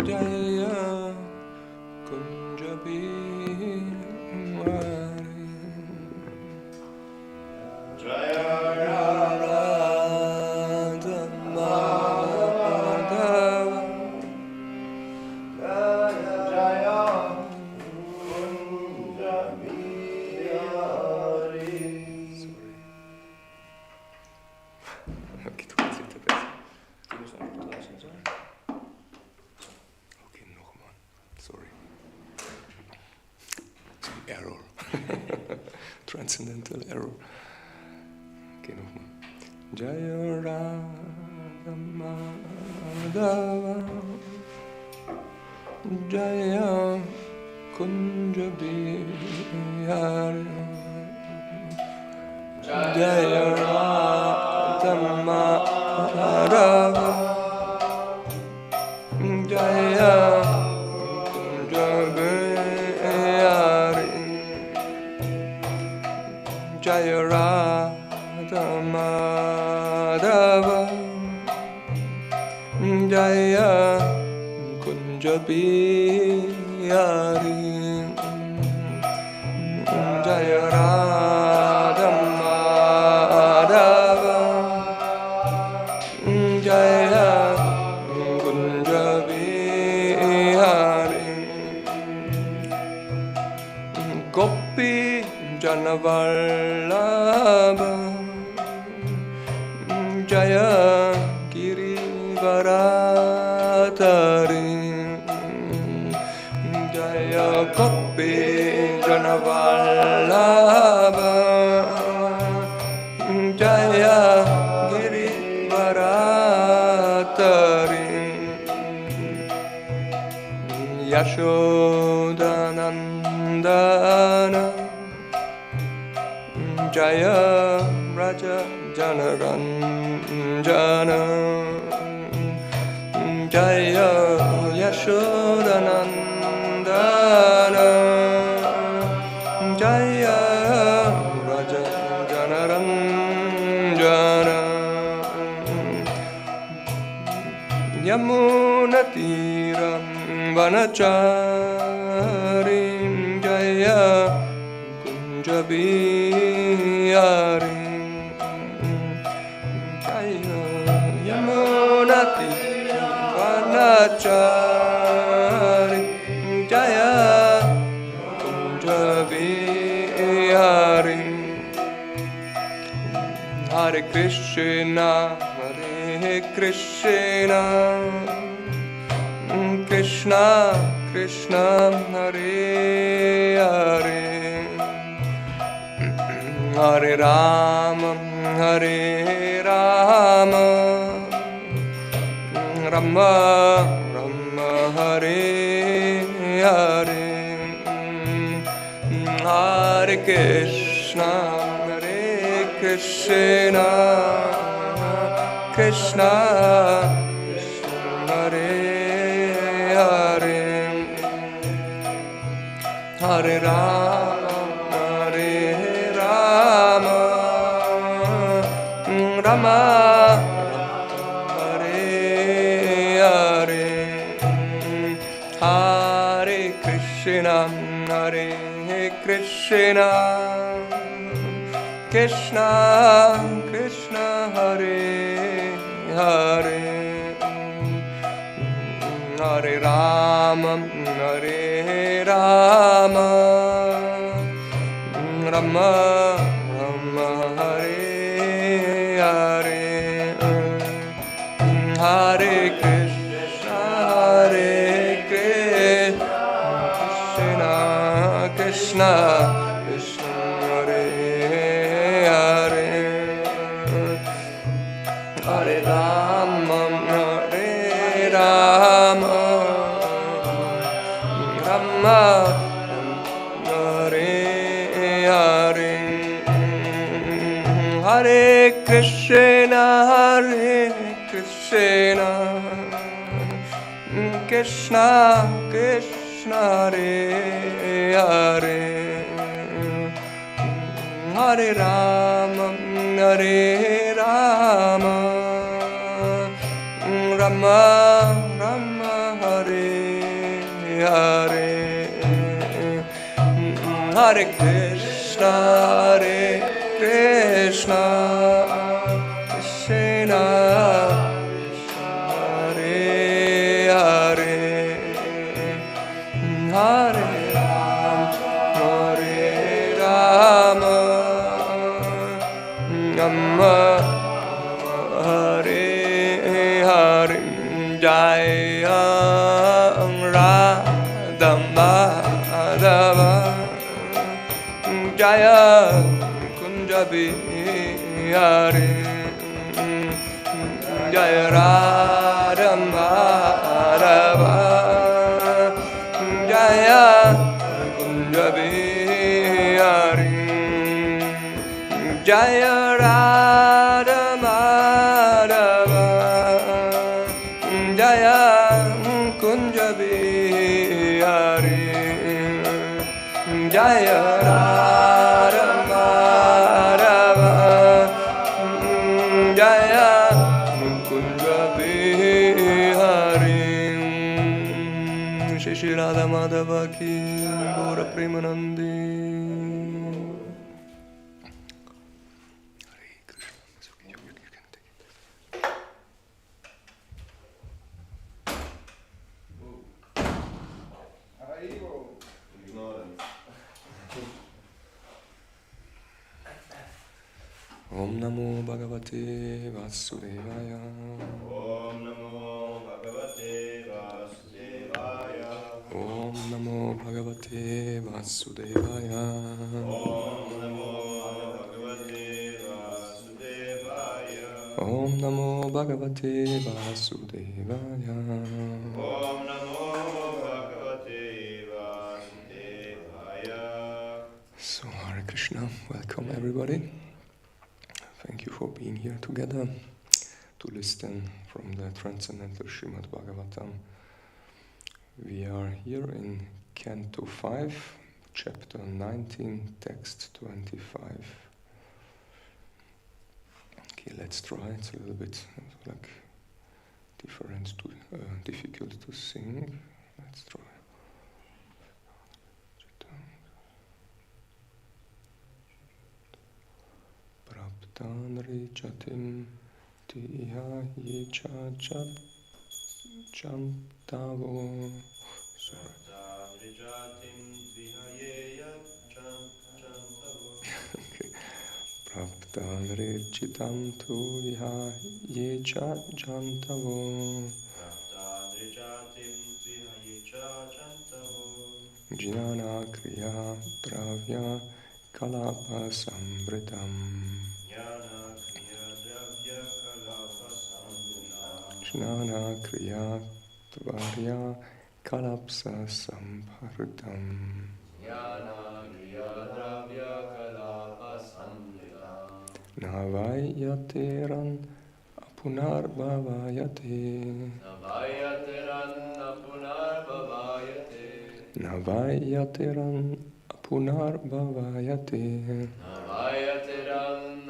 Jaya Kunja Bihari Jaya Radha Madhava Jaya Kunja Bihari. Sorry. Okay, du kannst nicht besser. Du musst einfach draußen sein. Okay, nochmal. Sorry. Some error. Transcendental error. Okay, nochmal. Jaya Radha Madhava Jaya Kunja Bihari Jaya Radha Madhava Jaya Kunja Bihari Jaya Radha Madhava Jaya Kunja Bihari Jaya Radha Madhava Jaya Kunja Bihari Gopi Janavallabha Jaya Girivaradhari Jaya Gopi Janavallabha Jaya Girivaradhari Yashodanandana Jaya Raja Janaranjana Jaya Yashodanandana Jaya Raja Janaranjana Yamunatiram Vanacharim Jaya Kunja Bihari Jaya Yamunatiram Vanacharim Jaya Kunja Bihari Hare Krishna Hare Krishna Krishna Krishna Hare Hare Hare Rama Hare Rama Rama Rama Hare Hare Hare Krishna Hare Krishna Krishna Krishna Hare Hare Hare Rama Hare Rama Rama Hare Hare Hare Krishna Hare Krishna Krishna Krishna Hare Hare Hare Rama Hare Rama Rama Rama Hare Hare Hare Krishna Hare Krishna Krishna Krishna Hare Hare Hare Rama Hare Rama Rama Hare Hare Hare Krishna Hare Krishna Krishna Krishna Hare Hare Hare Rama Hare Rama Rama Rama Hare Hare Krishna, Krishna Krishna Hare Hare, Hare Ram, Hare Rama, Rama Hare Hare. Jaya Radha Madhava, Jaya Kunja Bihari, Jaya Radha Madhava, Jaya Kunja Bihari, Jaya Radha Madhava, Jaya Kunja Bihari, Jaya Radha Madhava, Jaya Kunja Bihari. Shri Shri Radha Madhava ki Gaura Premanandi. Om Namo Bhagavate Vasudevaya. Om Namo Bhagavate Vasudevaya. Om Namo Bhagavate Vasudevaya. Om Namo Bhagavate Vasudevaya. Om Namo Bhagavate Vasudevaya. Om Namo Bhagavate Vasudevaya. So Hare Krishna, welcome everybody. Thank you for being here together to listen from the Transcendental Srimad Bhagavatam. We are here in Canto 5, Chapter 19, Text 25. Okay, let's try. It's a little bit like difficult to sing. Let's try. Praptanri chatim tiha yecha chantavo. Praptanri chitam tu iha yecha chantavo. Jnana kriya dravya kalapa sambritam. Jnana kriya dvarya kalapsa sampartam. Navayateran apunarbhavayate. Navayateran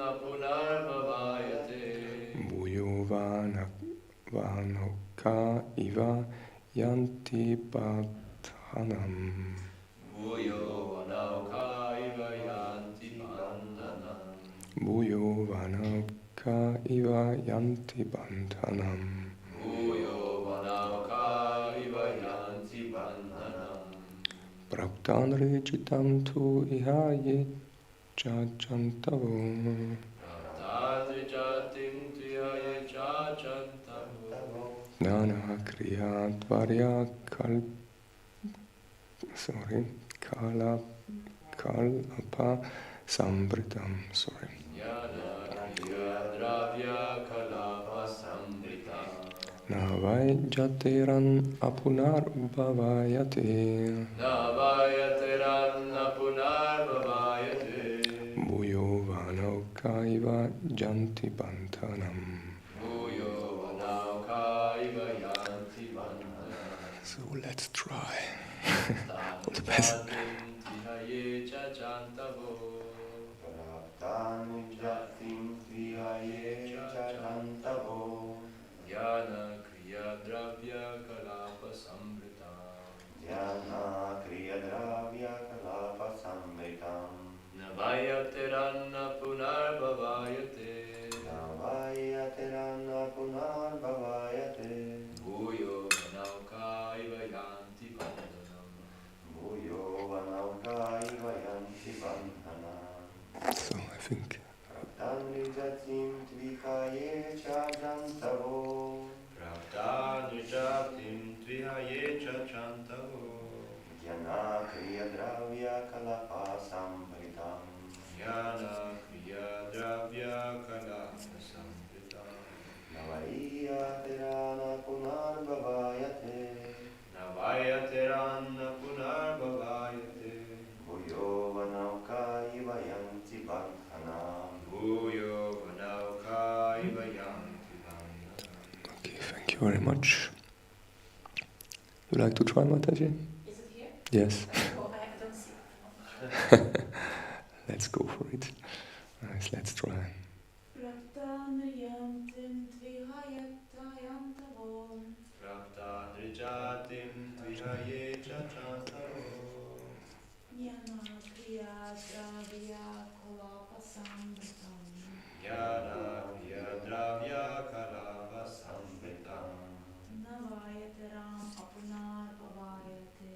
apunarbhavayate. Bhuyo vanoka iva yanti padhanam. Bhuyo vanauka iva yanti bandhanam. Praptanri chitam tu iha ye chachantavo. Nana kriya dvarya kalapa sambritam. Sorry. Navayateran apunarbhavayate. Bhuyo vanauka iva janti bandhanam. So let's try. All the best. Jnana kriya dravya kalapa sambrita. samritam. Navayateranna punarbhavayate. Navayateranna punarbhavayate. Bhuyo vanaukaiva yanti bandhanam. Bhuyo vanaukaiva yanti bandhanam. So I think Praptanrijatim tvihaye chajantavo. Praptanrijatim tvihaye chachantavo. Jnana kriya dravya kalapa samritam. Jnana kriya dravya kalapa samritam. Navayaterana punarbhavayate. Navayateranna punarbhavayate. Bhuyo vanaukaiva yanti bandhanam. Bhuyo vanaukaiva yanti bandhanam. okay, thank you very much. You like to try, Mataji? Is it here? Yes. Oh, I don't see it. Let's go for it. Nice, let's try. Praptanriyantim tvihayatayantavo. Praptanrijatim tvihaye chachantavo. Jnana kriya dravya kalapa samritam. Jnana kriya dravya kalapa samritam. Navayateram apunarbhavayate.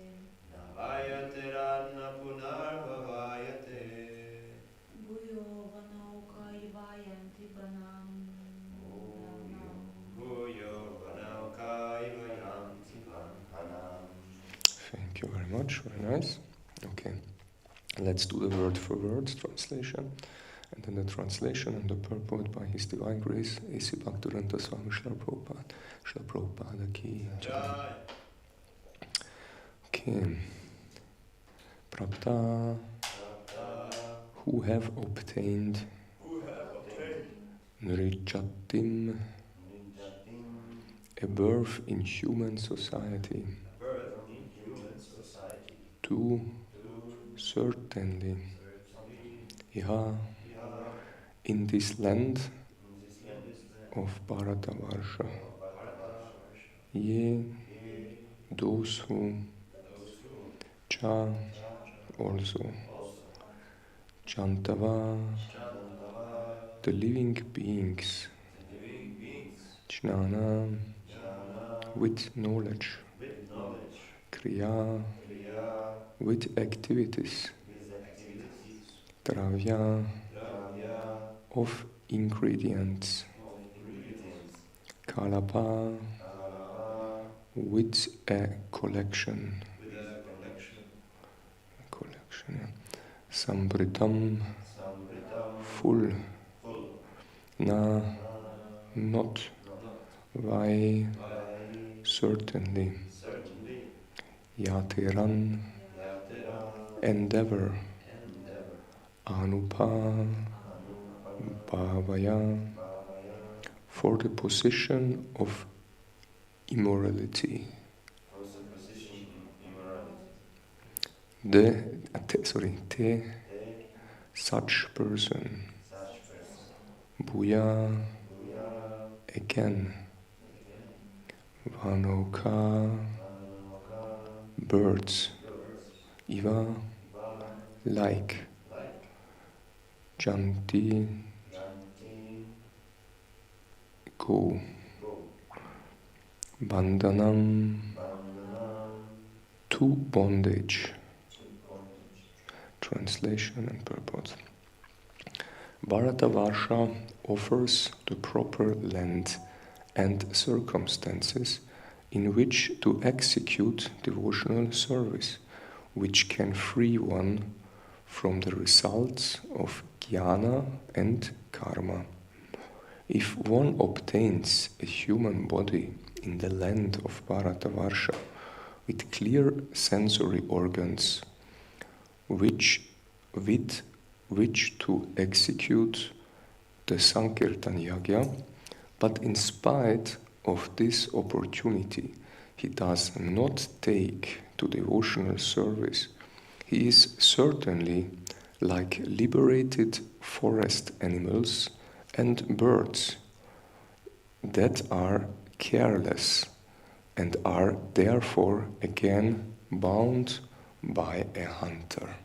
Navayateranna punarbhavayate. Bhuyo vanaukaiva yanti banam. Bhuyo vanaukaiva yanti bandhanam. Thank you very much, very nice. Okay, let's do the word for word translation. And then the translation and the purport by His Divine Grace, A.C. Bhaktivedanta Swami Srila Prabhupada. Srila Prabhupada ki jai. Jai. Okay. Prapta, who have obtained Nrijatim, a birth in human society, Birth in human society. to certainly, Iha, in this land of Bharatavarsha, ye, those who, cha, also, Chantava, the living beings, Jnana, with knowledge, Kriya, with activities, Dravya, of ingredients, Kalapa, with a collection, yeah. Sambritam, full, na, not, why, certainly, Yatiran, endeavor, Anupa, Bhavaya, for the position of immorality. Te, such person, Bhuya, again, Vanoka, birds, Iva, like, Janti, go, Bandhanam, to bondage. Translation and purport. Bharatavarsha offers the proper land and circumstances in which to execute devotional service, which can free one from the results of jnana and karma. If one obtains a human body in the land of Bharatavarsha with clear sensory organs, with which to execute the Sankirtan Yagya, but in spite of this opportunity, he does not take to devotional service, he is certainly like liberated forest animals and birds that are careless and are therefore again bound by a hunter.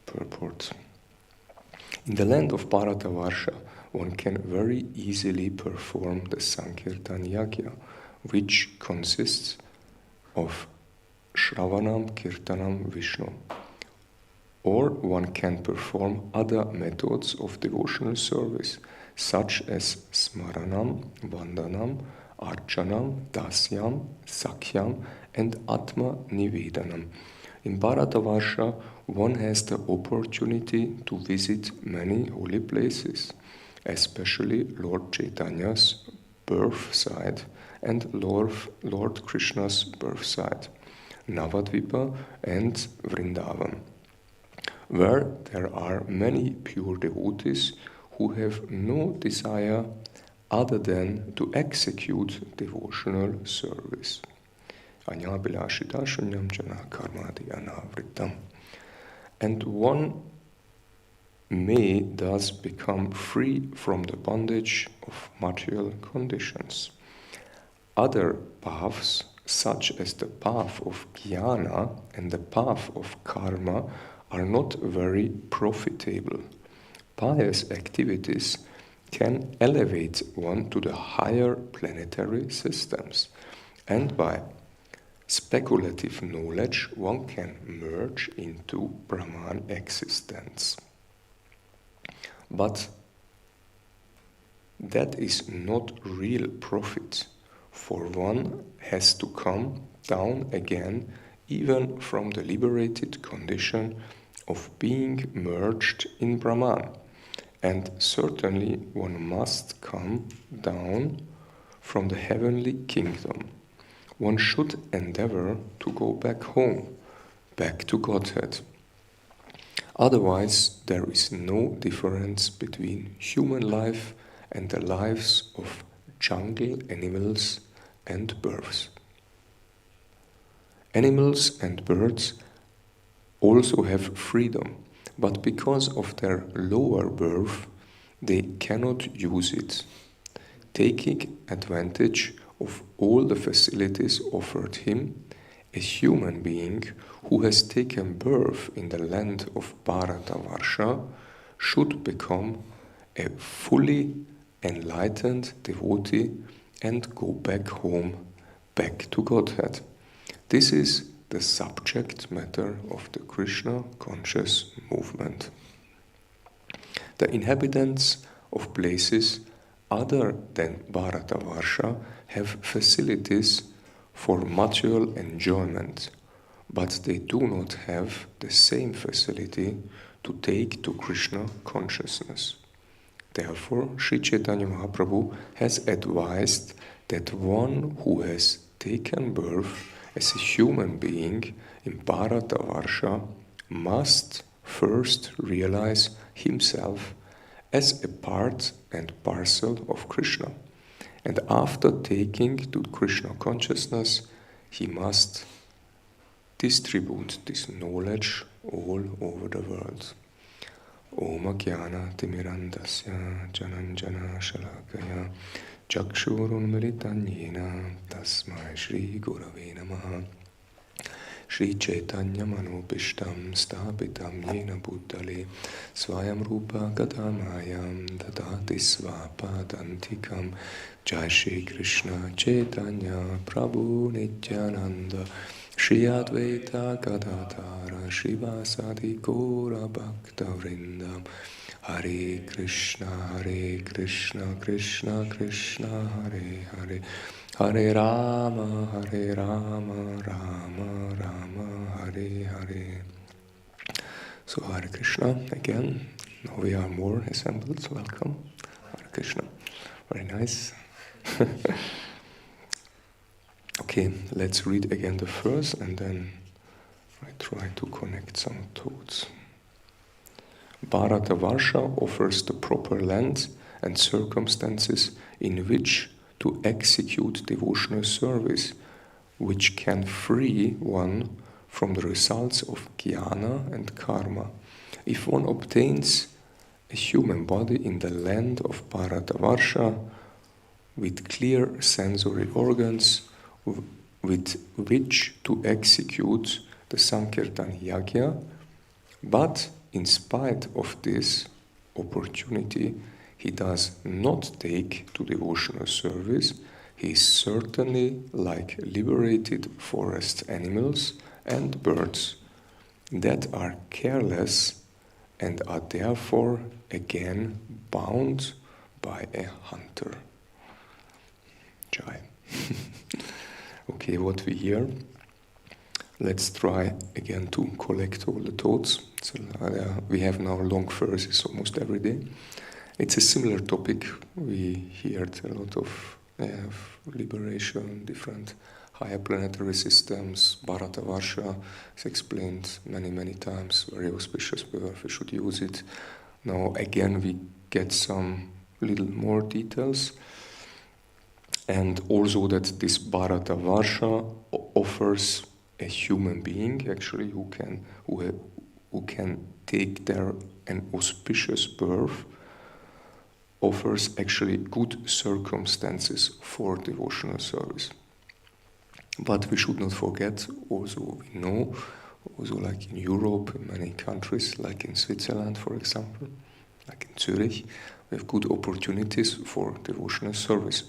Purport. In the land of Bharatavarsha, one can very easily perform the Sankirtan Yagya, which consists of Shravanam, Kirtanam, Vishnu. Or one can perform other methods of devotional service, such as Smaranam, Vandanam, Archanam, Dasyam, Sakhyam, and Atma Nivedanam. In Bharatavarsha, one has the opportunity to visit many holy places, especially Lord Chaitanya's birth site and Lord Krishna's birth site, Navadvipa and Vrindavan, where there are many pure devotees who have no desire other than to execute devotional service. Anyabhilashita shunyam jana karmadi anavritam. And one may thus become free from the bondage of material conditions. Other paths, such as the path of jnana and the path of karma, are not very profitable. Pious activities can elevate one to the higher planetary systems, and by speculative knowledge one can merge into Brahman existence. But that is not real profit, for one has to come down again even from the liberated condition of being merged in Brahman. And certainly one must come down from the heavenly kingdom. One should endeavor to go back home, back to Godhead. Otherwise, there is no difference between human life and the lives of jungle animals and birds. Animals and birds also have freedom, but because of their lower birth, they cannot use it. Taking advantage of all the facilities offered him, a human being who has taken birth in the land of Bharatavarsha should become a fully enlightened devotee and go back home, back to Godhead. This is the subject matter of the Krishna conscious movement. The inhabitants of places other than Bharatavarsha have facilities for material enjoyment, but they do not have the same facility to take to Krishna consciousness. Therefore, Sri Chaitanya Mahaprabhu has advised that one who has taken birth as a human being in Bharatavarsha must first realize himself as a part and parcel of Krishna. And after taking to Krishna consciousness, he must distribute this knowledge all over the world. Om Jnana Timirandasya Jananjana Shalakaya Chakshurunmilitan Yena Tasmai Shri Gurave Namaha Shri Chaitanya Manopishtam Stapitam Yena Bhutale Swayam Rupa Gadamayam Dadati Svapadantikam Jai Shri Krishna Chaitanya Prabhu Nityananda Shri Advaita Gadadhara Srivasadi Gaura Bhakta Vrindam Hare Krishna Krishna Krishna Hare Hare Hare Rama Rama Rama Hare Hare. So Hare Krishna again. Now we are more assembled. Welcome. Hare Krishna. Very nice. Okay, let's read again the verse and then I try to connect some thoughts. Bharatavarsha offers the proper land and circumstances in which to execute devotional service, which can free one from the results of jnana and karma. If one obtains a human body in the land of Bharatavarsha with clear sensory organs with which to execute the Sankirtan Yagya, but in spite of this opportunity, he does not take to devotional service. He is certainly like liberated forest animals and birds that are careless and are therefore again bound by a hunter. Jai. Okay, what we hear. Let's try again to collect all the thoughts. So we have now long verses almost every day. It's a similar topic. We heard a lot of liberation, different higher planetary systems. Bharatavarsha is explained many times. Very auspicious word. We should use it. Now again we get some little more details. And also that this Bharatavarsha offers a human being actually who can take there an auspicious birth, offers actually good circumstances for devotional service. But we should not forget, also we know, also like in Europe, in many countries, like in Switzerland for example, like in Zurich, we have good opportunities for devotional service.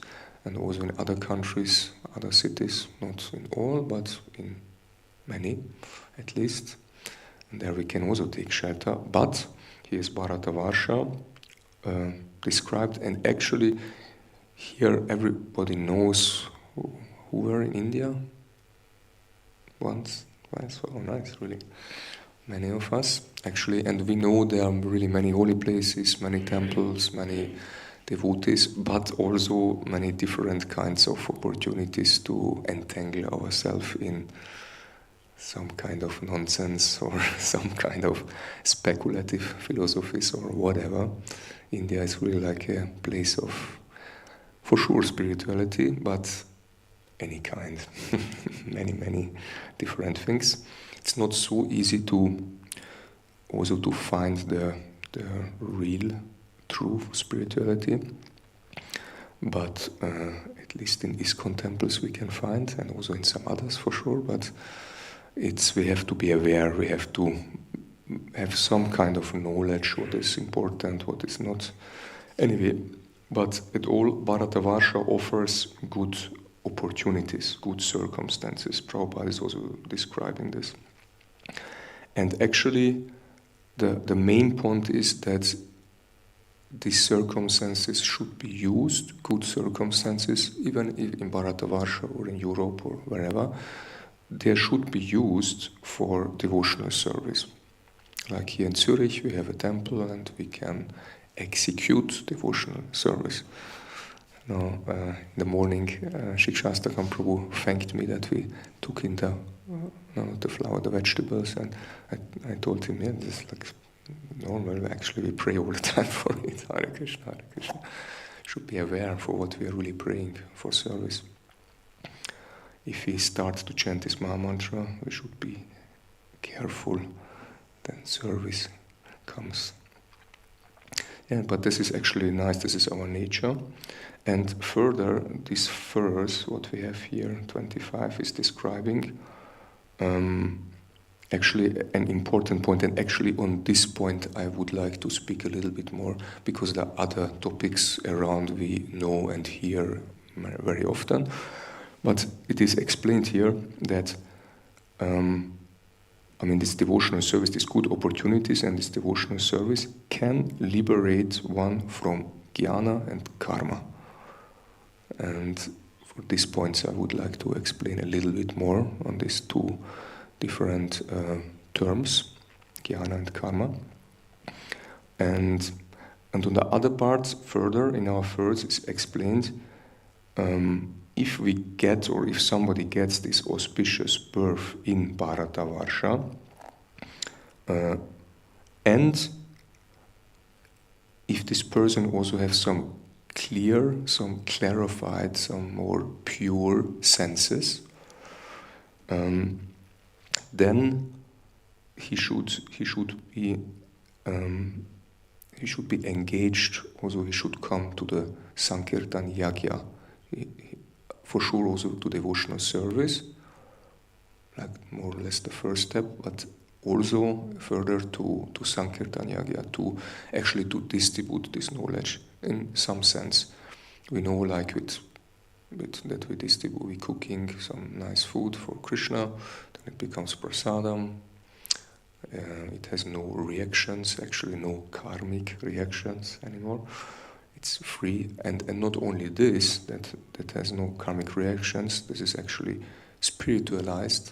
And also in other countries, other cities, not in all, but in many, at least. And there we can also take shelter. But here is Bharatavarsha described, and actually here everybody knows who were in India once. Oh, nice, really. Many of us, actually, and we know there are really many holy places, many temples, many devotees, but also many different kinds of opportunities to entangle ourselves in some kind of nonsense or some kind of speculative philosophies or whatever. India is really like a place of, for sure, spirituality, but any kind. many different things. It's not so easy to also to find the real true spirituality, but at least in ISKCON temples we can find, and also in some others for sure, but we have to be aware, we have to have some kind of knowledge what is important, what is not. Anyway, but at all, Bharatavarsha offers good opportunities, good circumstances. Prabhupada is also describing this. And actually, the main point is that these circumstances should be used, good circumstances, even if in Bharatavarsha or in Europe or wherever, they should be used for devotional service. Like here in Zurich, we have a temple and we can execute devotional service. Now, in the morning, Shikshastakam Prabhu thanked me that we took in the flower, the vegetables, and I told him, yeah, this is like normal. Actually, we pray all the time for it. Hare Krishna, Hare Krishna. Should be aware for what we are really praying for service. If we start to chant this Maha Mantra, we should be careful. Then service comes. Yeah, but this is actually nice. This is our nature. And further, this verse, what we have here, 25, is describing actually an important point. And actually on this point I would like to speak a little bit more, because there are other topics around we know and hear very often. But it is explained here that this devotional service, these good opportunities and this devotional service can liberate one from jnana and karma. And for these points I would like to explain a little bit more on these two different terms, jnana and karma. And on the other part, further in our verse is explained, if we get, or if somebody gets this auspicious birth in Bharatavarsha, and if this person also has some clarified, some more pure senses, then he should be engaged. Also, he should come to the Sankirtan Yagya. For sure, also to devotional service, like more or less the first step, but also further to Sankirtan Yagya, to actually to distribute this knowledge in some sense. We know, like with that we distribute, we cooking some nice food for Krishna, then it becomes prasadam. It has no reactions, actually no karmic reactions anymore. It's free, and not only this, that has no karmic reactions, this is actually spiritualized,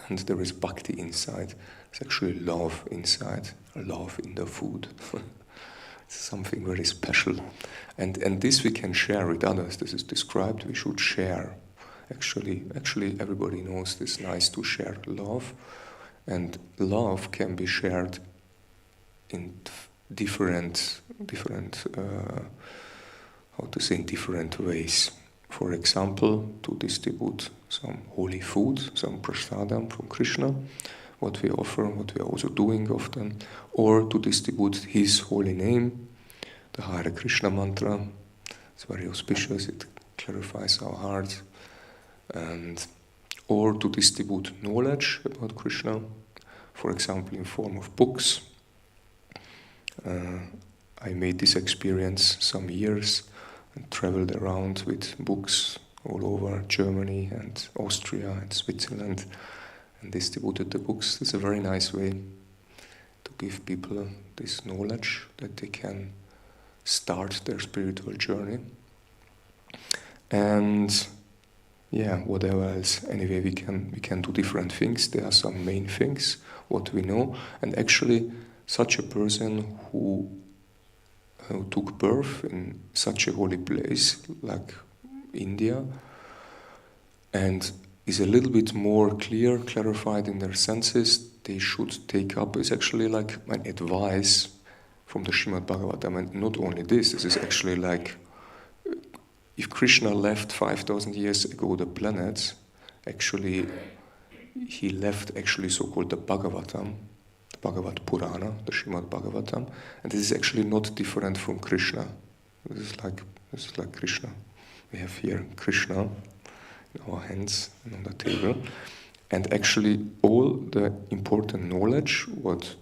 and there is bhakti inside. It's actually love inside, love in the food. It's something very special. And this we can share with others. This is described, we should share. Actually everybody knows this, nice to share love. And love can be shared in different ways. For example, to distribute some holy food, some prasadam from Krishna, what we offer, what we are also doing often, or to distribute his holy name, the Hare Krishna mantra. It's very auspicious, it clarifies our heart. Or to distribute knowledge about Krishna, for example, in form of books. I made this experience some years and traveled around with books all over Germany and Austria and Switzerland and distributed the books. It's a very nice way to give people this knowledge that they can start their spiritual journey. And whatever else. Anyway, we can do different things. There are some main things, what we know. And actually, such a person who took birth in such a holy place like India and is a little bit more clarified in their senses, they should take up, is actually like an advice from the Srimad Bhagavatam. And not only this is actually like, if Krishna left 5,000 years ago the planet, actually he left actually so-called the Bhagavatam, the Bhagavad Purana, the Srimad Bhagavatam, and this is actually not different from Krishna. This is like Krishna. We have here Krishna in our hands and on the table, and actually all the important knowledge what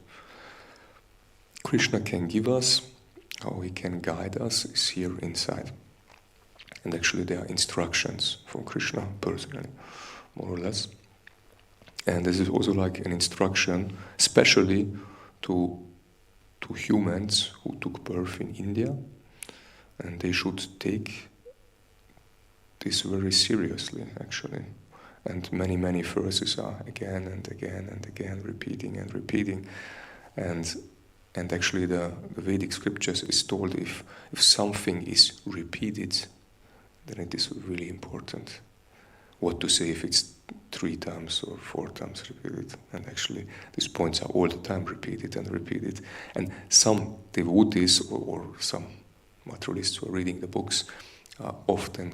Krishna can give us, how he can guide us, is here inside. And actually there are instructions from Krishna personally, more or less. And this is also like an instruction, especially to humans who took birth in India. And they should take this very seriously, actually. And many, many verses are again and again and again repeating and repeating. And actually the Vedic scriptures is told if something is repeated, then it is really important what to say if it's 3 times or 4 times repeated. And actually these points are all the time repeated and repeated. And some devotees or some materialists who are reading the books are often,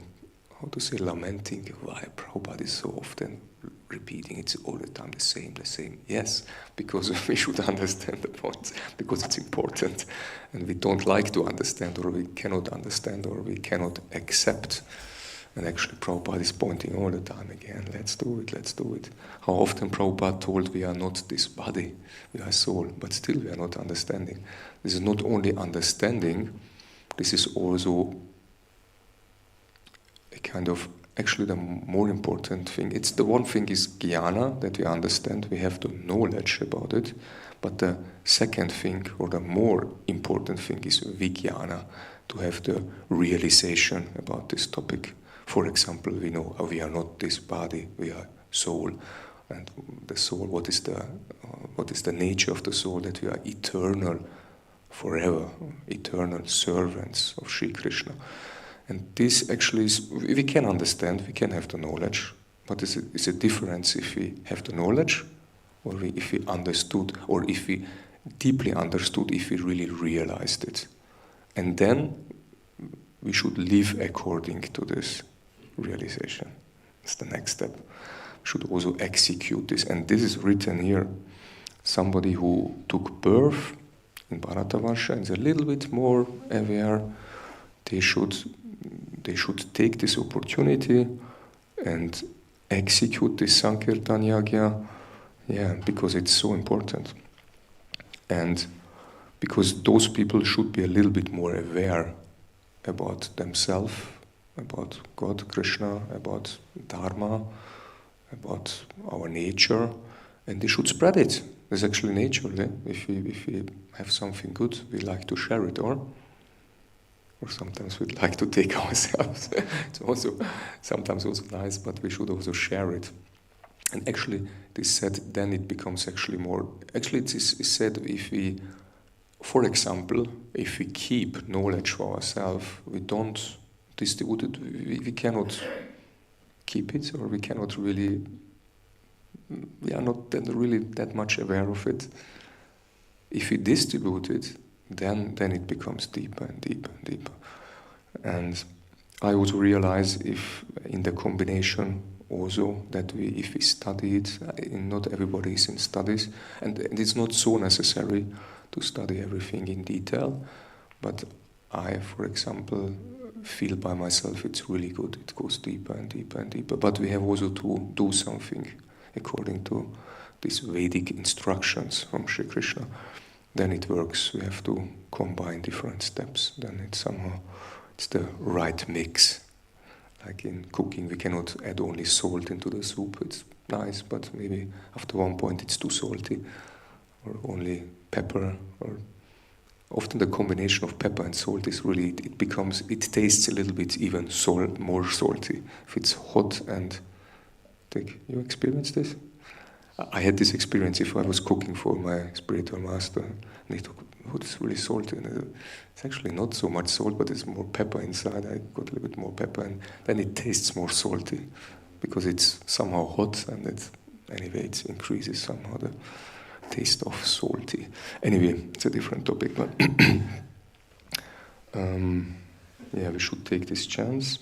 lamenting why Prabhupada is so often repeating, it's all the time the same. Yes, because we should understand the points, because it's important. And we don't like to understand, or we cannot understand, or we cannot accept. And actually Prabhupada is pointing all the time again, let's do it. How often Prabhupada told we are not this body, we are soul, but still we are not understanding. This is not only understanding, this is also a kind of, actually the more important thing, it's the one thing is jnana, that we understand, we have the knowledge about it, but the second thing, or the more important thing is vijnana, to have the realization about this topic. For example, we know we are not this body, we are soul, and the soul, what is the nature of the soul, that we are eternal forever, eternal servants of Sri Krishna. And this actually is, we can understand, we can have the knowledge, but it's a difference if we have the knowledge, or if we understood, or if we deeply understood, if we really realized it. And then we should live according to this realization. It's the next step. We should also execute this. And this is written here. Somebody who took birth in Bharatavarsha and is a little bit more aware, they should take this opportunity and execute this Sankirtan Yagya, Yeah, because it's so important. And because those people should be a little bit more aware about themselves, about God, Krishna, about Dharma, about our nature, and they should spread it. There's actually nature. Eh? If we have something good, we like to share it, or sometimes we'd like to take ourselves. It's also sometimes also nice, but we should also share it. And actually, this said, then it becomes actually more. Actually, it is said if we, for example, if we keep knowledge for ourselves, we don't distribute it. We cannot keep it, or we cannot really. We are not then really that much aware of it. If we distribute it, then it becomes deeper and deeper and deeper. And I also realize if in the combination also that if we study it, not everybody is in studies, and it's not so necessary to study everything in detail, but I, for example, feel by myself it's really good. It goes deeper and deeper and deeper. But we have also to do something according to these Vedic instructions from Sri Krishna. Then it works. We have to combine different steps. Then it's the right mix. Like in cooking, we cannot add only salt into the soup. It's nice, but maybe after one point it's too salty. Or only pepper. Or often the combination of pepper and salt is really, it tastes a little bit even more salty. If it's hot and thick. You experienced this? I had this experience if I was cooking for my spiritual master, and he took, it's really salty. And it's actually not so much salt, but it's more pepper inside. I got a little bit more pepper, and then it tastes more salty because it's somehow hot, and it increases somehow the taste of salty. Anyway, it's a different topic, but we should take this chance.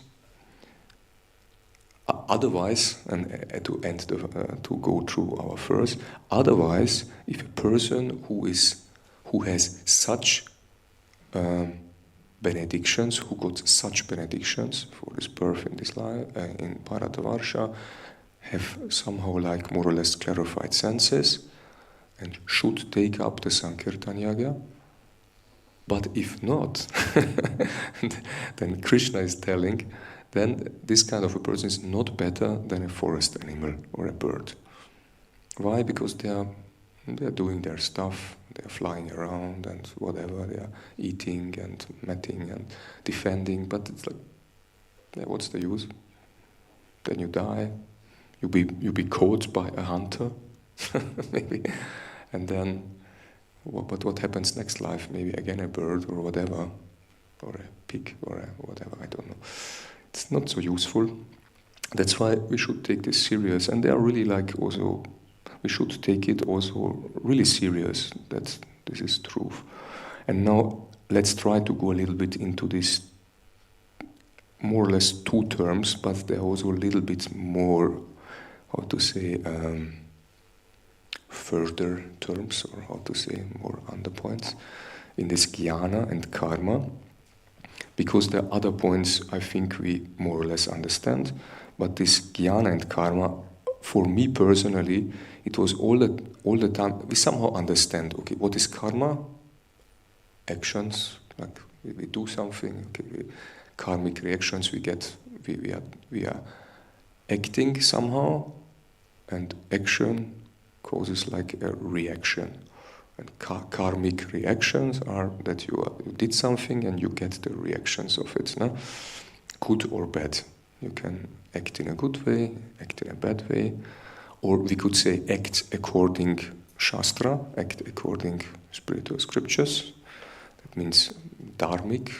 Otherwise, and to go through our verse, otherwise, if a person who has such benedictions, who got such benedictions for his birth in this life, in Bharatavarsha, have somehow like more or less clarified senses, and should take up the Sankirtan Yaga. But if not, then Krishna is telling, then this kind of a person is not better than a forest animal or a bird. Why? Because they are doing their stuff, they are flying around and whatever, they are eating and mating and defending, but it's like, what's the use? Then you die, you be caught by a hunter, maybe, and then, but what happens next life? Maybe again a bird or whatever, or a pig or whatever, I don't know. It's not so useful. That's why we should take this serious. And they are really like also, we should take it also really serious that this is truth. And now let's try to go a little bit into this more or less two terms, but they're also a little bit more, how to say, further terms, or how to say, more underpoints in this jnana and karma. Because the other points I think we more or less understand, but this jnana and karma, for me personally, it was all the time, we somehow understand, okay, what is karma? Actions, like we do something, okay, karmic reactions we are acting somehow, and action causes like a reaction. And karmic reactions are that you did something and you get the reactions of it, no? Good or bad. You can act in a good way, act in a bad way, or we could say act according Shastra, act according spiritual scriptures. That means dharmic,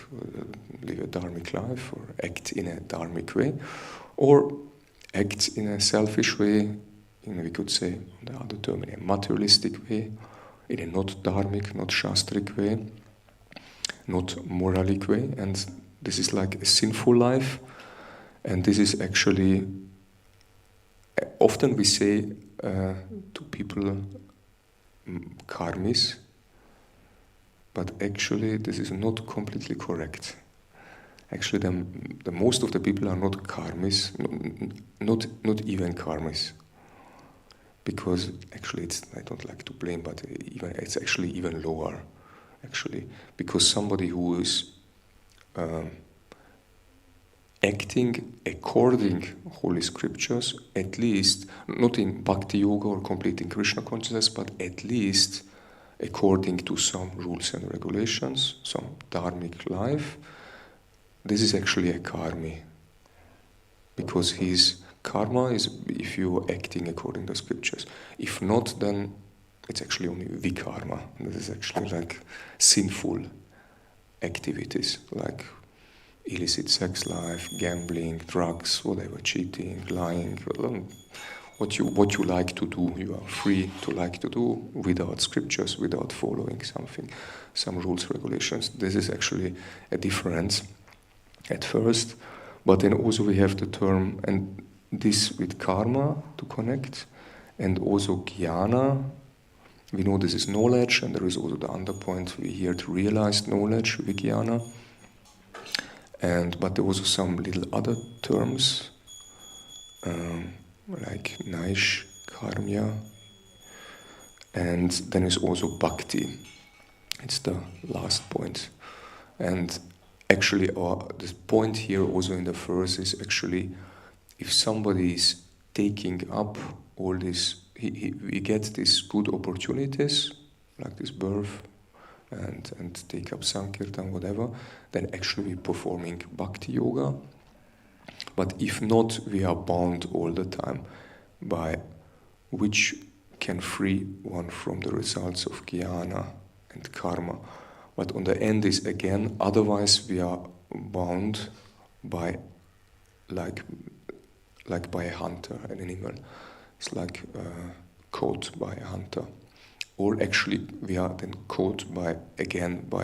live a dharmic life, or act in a dharmic way, or act in a selfish way, we could say, the other term, in a materialistic way, in a not dharmic, not shastric way, not moralic way, and this is like a sinful life, and this is actually, often we say to people, karmis, but actually this is not completely correct. Actually, the most of the people are not karmis, not even karmis. because actually I don't like to blame, but it's actually even lower, actually, because somebody who is acting according Holy Scriptures, at least, not in Bhakti Yoga or completing Krishna consciousness, but at least according to some rules and regulations, some dharmic life, this is actually a karmi. Because his karma is if you're acting according to Scriptures. If not, then it's actually only vikarma. This is actually like sinful activities, like illicit sex life, gambling, drugs, whatever, cheating, lying, what you like to do, you are free to like to do without Scriptures, without following some rules, regulations. This is actually a difference at first, but then also we have the term, and this with karma to connect, and also jnana. We know this is knowledge, and there is also the underpoint we hear to realized knowledge, vijnana. But there are also some little other terms, like naish, karmya, and then is also bhakti. It's the last point. And actually, the point here also in the verse is actually, if somebody is taking up all this, we get these good opportunities, like this birth, and take up Sankirtan, whatever, then actually we're performing Bhakti Yoga. But if not, we are bound all the time by which can free one from the results of jnana and karma. But on the end is again, otherwise we are bound by like by a hunter, an animal. It's like caught by a hunter. Or actually we are then caught by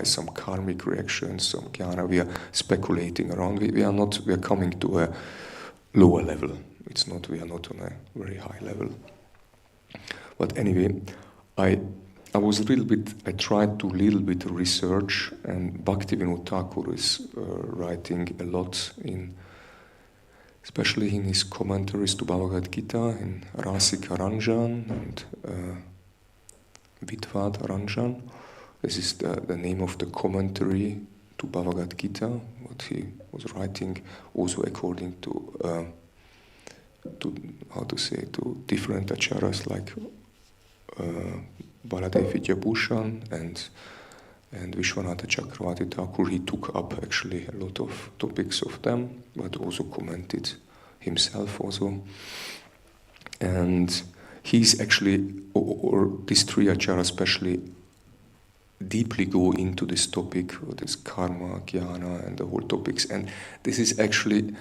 some karmic reactions, some jnana. We are speculating around. We are coming to a lower level. We are not on a very high level. But anyway, I tried to little bit research, and Bhaktivinoda Thakur is writing a lot especially in his commentaries to Bhagavad Gita, in Rasika Ranjan and Vidvad Ranjan. This is the name of the commentary to Bhagavad Gita, what he was writing, also according to different acharyas like Baladev Vidyabhushan and Vishwanatha Chakravarti Thakur. He took up actually a lot of topics of them, but also commented himself also. And he's actually, or these three acharyas especially, deeply go into this topic, this karma, jnana, and the whole topics. And this is actually,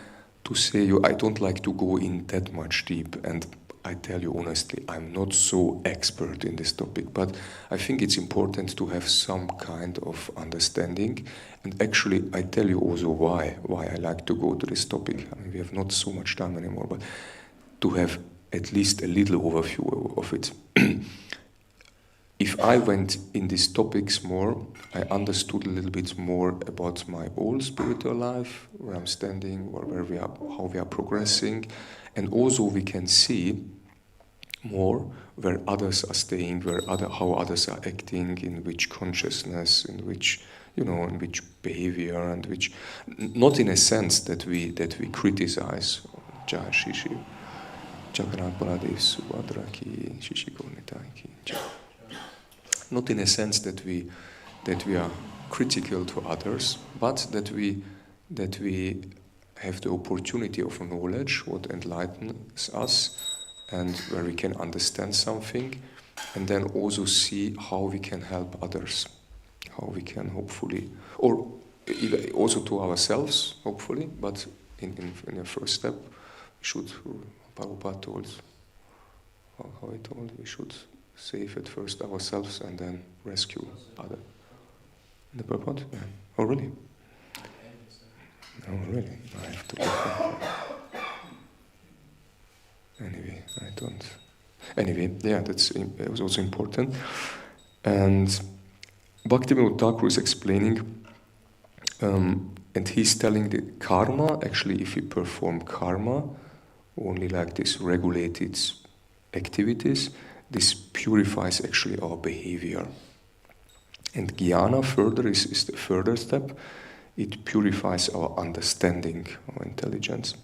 to say I don't like to go in that much deep, and I tell you honestly, I'm not so expert in this topic, but I think it's important to have some kind of understanding. And actually, I tell you also why I like to go to this topic. I mean, we have not so much time anymore, but to have at least a little overview of it. If I went in these topics more, I understood a little bit more about my old spiritual life, where I'm standing, where we are, how we are progressing, and also we can see more where others are staying, how others are acting, in which consciousness, in which behavior, and which, not in a sense that we criticize. Jai Shishi, Jagannath Baladev Subhadra ki, Shishi Gaurnitai ki. Not in a sense that we are critical to others, but that we have the opportunity of knowledge, what enlightens us, and where we can understand something, and then also see how we can help others, how we can hopefully, or also to ourselves, hopefully, but in the first step, we should, Prabhupada told, how he told, we should save at first ourselves and then rescue others. The purport? Yeah. Oh, really? Oh, really? I have to look. Anyway, I don't. Anyway, yeah, it was also important. And Bhaktivinoda Thakur is explaining, and he's telling the karma, actually, if we perform karma, only like this regulated activities, this purifies actually our behavior. And jnana further is the further step. It purifies our understanding, our intelligence.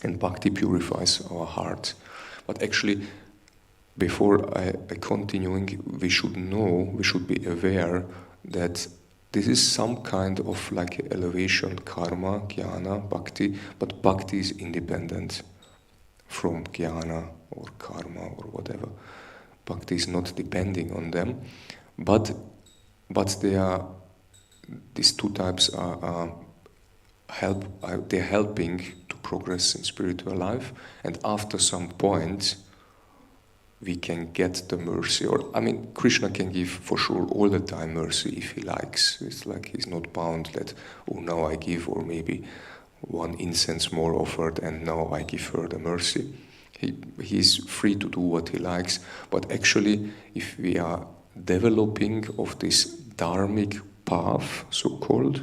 And bhakti purifies our heart. But actually, before I continuing, we should know, we should be aware that this is some kind of like elevation, karma, jnana, bhakti, but bhakti is independent from jnana or karma or whatever. Bhakti is not depending on them, but they are, these two types are they're helping to progress in spiritual life, and after some point we can get the mercy. Or I mean, Krishna can give for sure all the time mercy if he likes. It's like he's not bound that, oh, now I give, or maybe one incense more offered and now I give her the mercy. He's free to do what he likes. But actually, if we are developing of this dharmic path, so-called,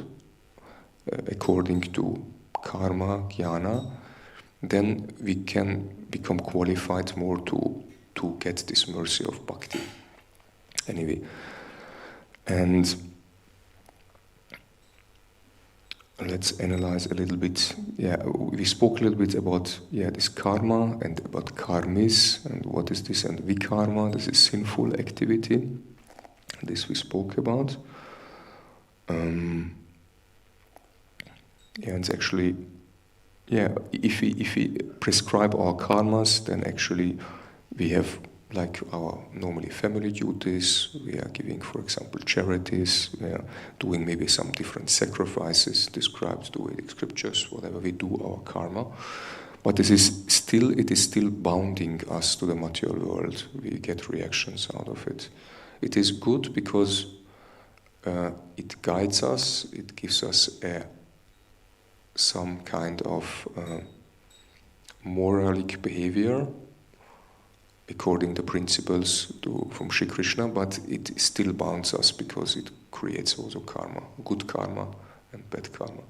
according to karma, jnana, then we can become qualified more to get this mercy of bhakti. Anyway, and let's analyze a little bit. Yeah, we spoke a little bit about this karma and about karmis and what is this, and vikarma. This is sinful activity. This we spoke about. And it's actually, if we prescribe our karmas, then actually we have like our normally family duties. We are giving, for example, charities. We are doing maybe some different sacrifices described to Vedic scriptures. Whatever we do, our karma. But it is still bounding us to the material world. We get reactions out of it. It is good because it guides us. It gives us some kind of moralic behavior according to principles from Sri Krishna, but it still bounds us because it creates also karma, good karma and bad karma.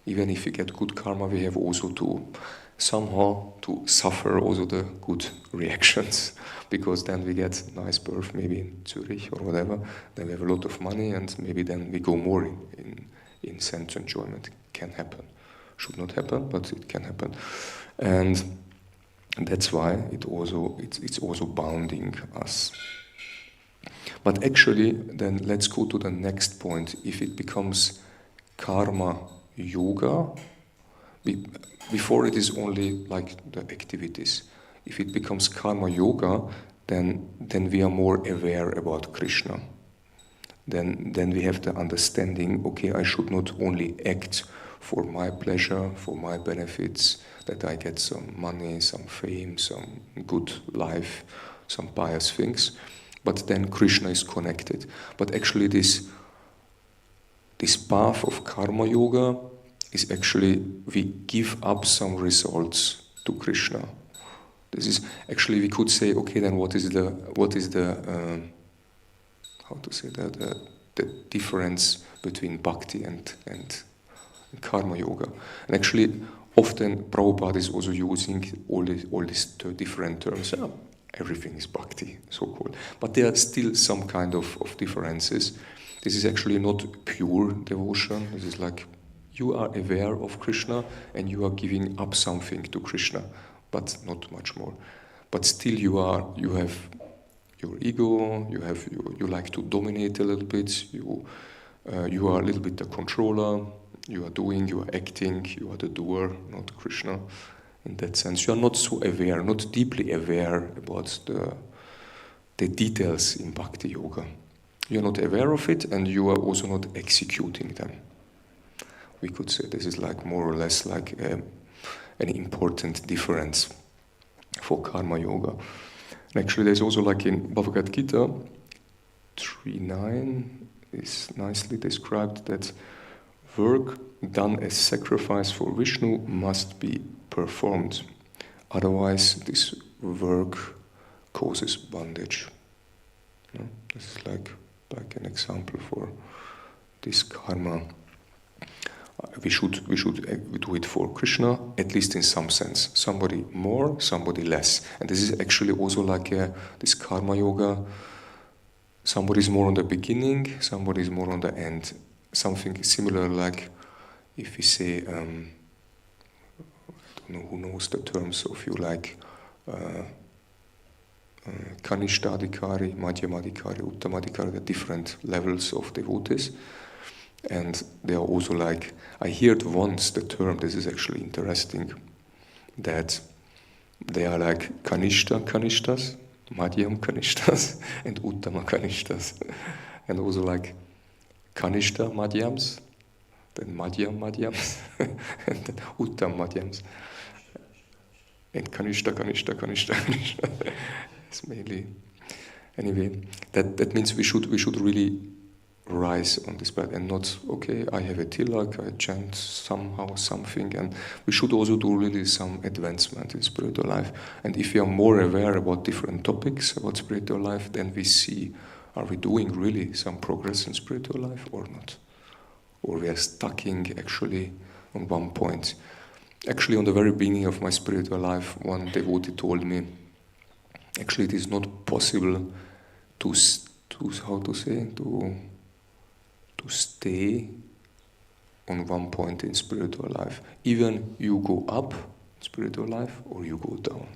Even if we get good karma, we have also to somehow to suffer also the good reactions, because then we get nice birth, maybe in Zurich or whatever, then we have a lot of money, and maybe then we go more in sense enjoyment. It can happen. Should not happen, but it can happen. And that's why it's also bounding us. But actually, then let's go to the next point. If it becomes karma yoga, before it is only like the activities. If it becomes karma yoga, then we are more aware about Krishna. Then we have the understanding, okay, I should not only act for my pleasure, for my benefits, that I get some money, some fame, some good life, some pious things, but then Krishna is connected. But actually this path of karma yoga is actually, we give up some results to Krishna. This is actually, we could say, okay, then what is the how to say that, the difference between bhakti and karma yoga. And actually, often Prabhupada is also using all these different terms. Everything is bhakti, so-called. But there are still some kind of differences. This is actually not pure devotion. This is like you are aware of Krishna and you are giving up something to Krishna, but not much more. But still you have your ego, you like to dominate a little bit, you are a little bit the controller, you are acting, you are the doer, not Krishna. In that sense, you are not so aware, not deeply aware about the details in Bhakti Yoga. You are not aware of it, and you are also not executing them. We could say this is like more or less like an important difference for Karma Yoga. And actually, there's also like in Bhagavad Gita 3.9 is nicely described that work done as sacrifice for Vishnu must be performed. Otherwise, this work causes bondage. No? This is like an example for this karma. we should do it for Krishna, at least in some sense. Somebody more, somebody less. And this is actually also like this karma yoga. Somebody is more on the beginning, somebody is more on the end. Something similar like if we say, I don't know who knows the terms of you, like Kanishtadikari, Madhyamadikari, Uttamadikari, the different levels of devotees. And they are also like, I heard once the term, this is actually interesting, that they are like Kanishtas, Madhyam Kanishtas, and Uttama Kanishtas. And also like Kanishta Madhyams, then Madhyam Madhyams, and then Uttam Madhyams. And Kanishta. It's mainly... Anyway, that means we should really rise on this path and not, okay, I have a tilak, I chant somehow something, and we should also do really some advancement in spiritual life. And if we are more aware about different topics about spiritual life, then we see, are we doing really some progress in spiritual life or not? Or we are stucking actually on one point. Actually, on the very beginning of my spiritual life, one devotee told me, actually it is not possible to stay on one point in spiritual life. Even you go up in spiritual life or you go down.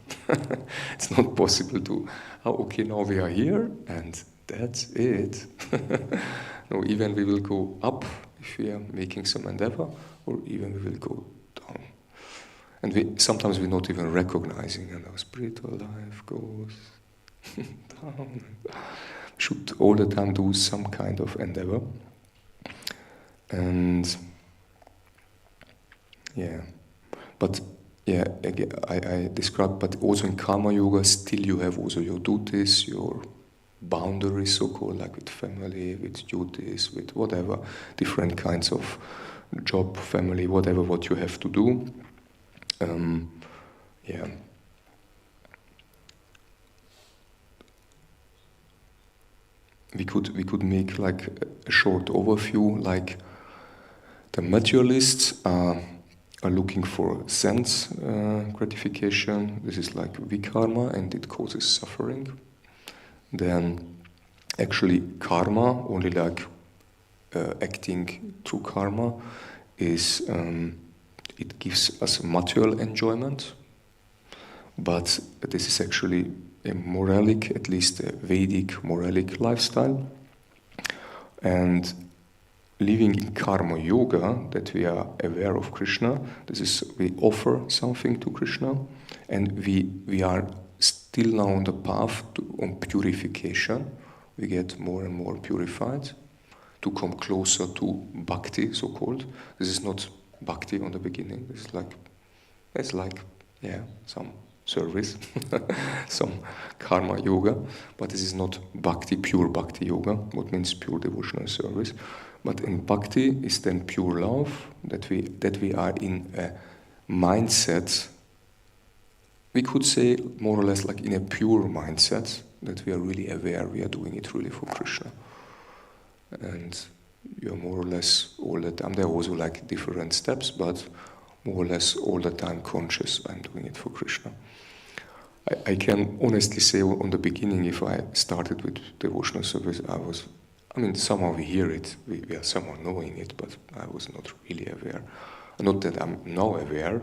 It's not possible to, okay, now we are here and that's it. No, even we will go up if we are making some endeavor, or even we will go down. And sometimes we're not even recognizing, and our spiritual life goes down. We should all the time do some kind of endeavor. And again, I described, but also in karma yoga, still you have also your duties, your boundaries, so-called, like with family, with duties, with whatever, different kinds of job, family, whatever, what you have to do. We could make like a short overview, like the materialists are looking for sense gratification. This is like vikarma, and it causes suffering. Then actually karma, only like acting through karma, is it gives us material enjoyment, but this is actually a moralic, at least a Vedic moralic lifestyle. And living in karma yoga, that we are aware of Krishna, this is, we offer something to Krishna, and we are still now on the path on purification. We get more and more purified to come closer to bhakti, so-called. This is not bhakti on the beginning. It's like some service, some karma yoga, but this is not bhakti, pure bhakti yoga, what means pure devotional service. But in bhakti is then pure love, that we are in a mindset, we could say more or less like in a pure mindset, that we are really aware we are doing it really for Krishna. And you are more or less all the time, there are also like different steps, but more or less all the time conscious I'm doing it for Krishna. I can honestly say on the beginning, if I started with devotional service, somehow we hear it, we are somehow knowing it, but I was not really aware. Not that I'm now aware,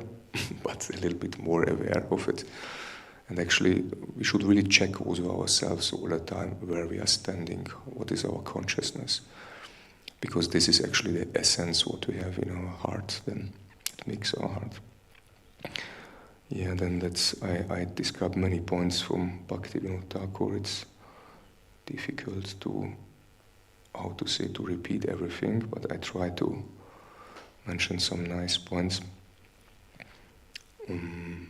but a little bit more aware of it. And actually, we should really check also ourselves all the time where we are standing, what is our consciousness. Because this is actually the essence what we have in our heart, then it makes our heart. Yeah, then I described many points from Bhaktivinoda Thakur. It's difficult to repeat everything, but I try to mention some nice points. And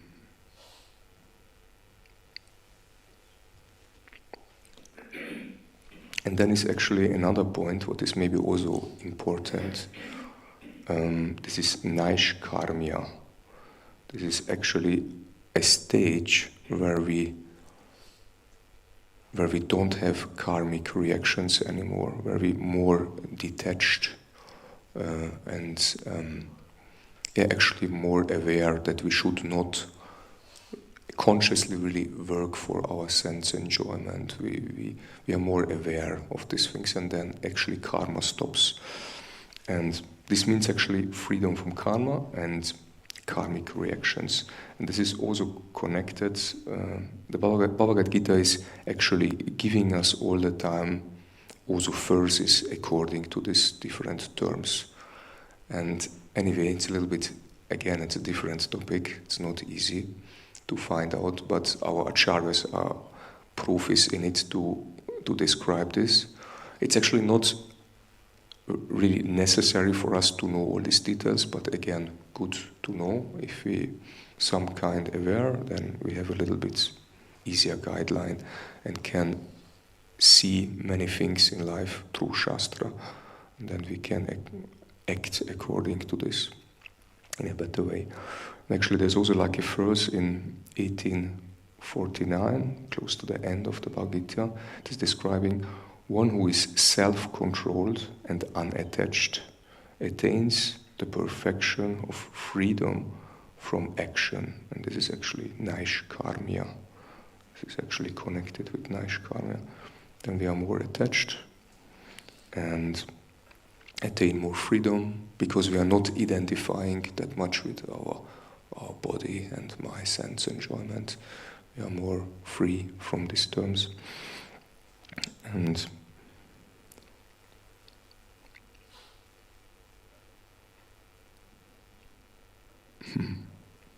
then is actually another point, what is maybe also important. This is Naishkarmya. This is actually a stage where we don't have karmic reactions anymore, where we more detached and actually more aware that we should not consciously really work for our sense enjoyment. We are more aware of these things, and then actually karma stops. And this means actually freedom from karma and karmic reactions. And this is also connected. The Bhagavad Gita is actually giving us all the time also verses according to these different terms. And anyway, it's a little bit, again, it's a different topic. It's not easy to find out, but our acharyas are profis in it to describe this. It's actually not really necessary for us to know all these details, but again, good to know. If we some kind aware, then we have a little bit easier guideline and can see many things in life through Shastra, and then we can act according to this in a better way. And actually, there's also like a verse in 1849, close to the end of the Bhagavad Gita, it is describing one who is self-controlled and unattached attains the perfection of freedom from action. And this is actually Naishkarmya. This is actually connected with Naishkarmya. Then we are more attached and attain more freedom because we are not identifying that much with our body and my sense enjoyment. We are more free from these terms. And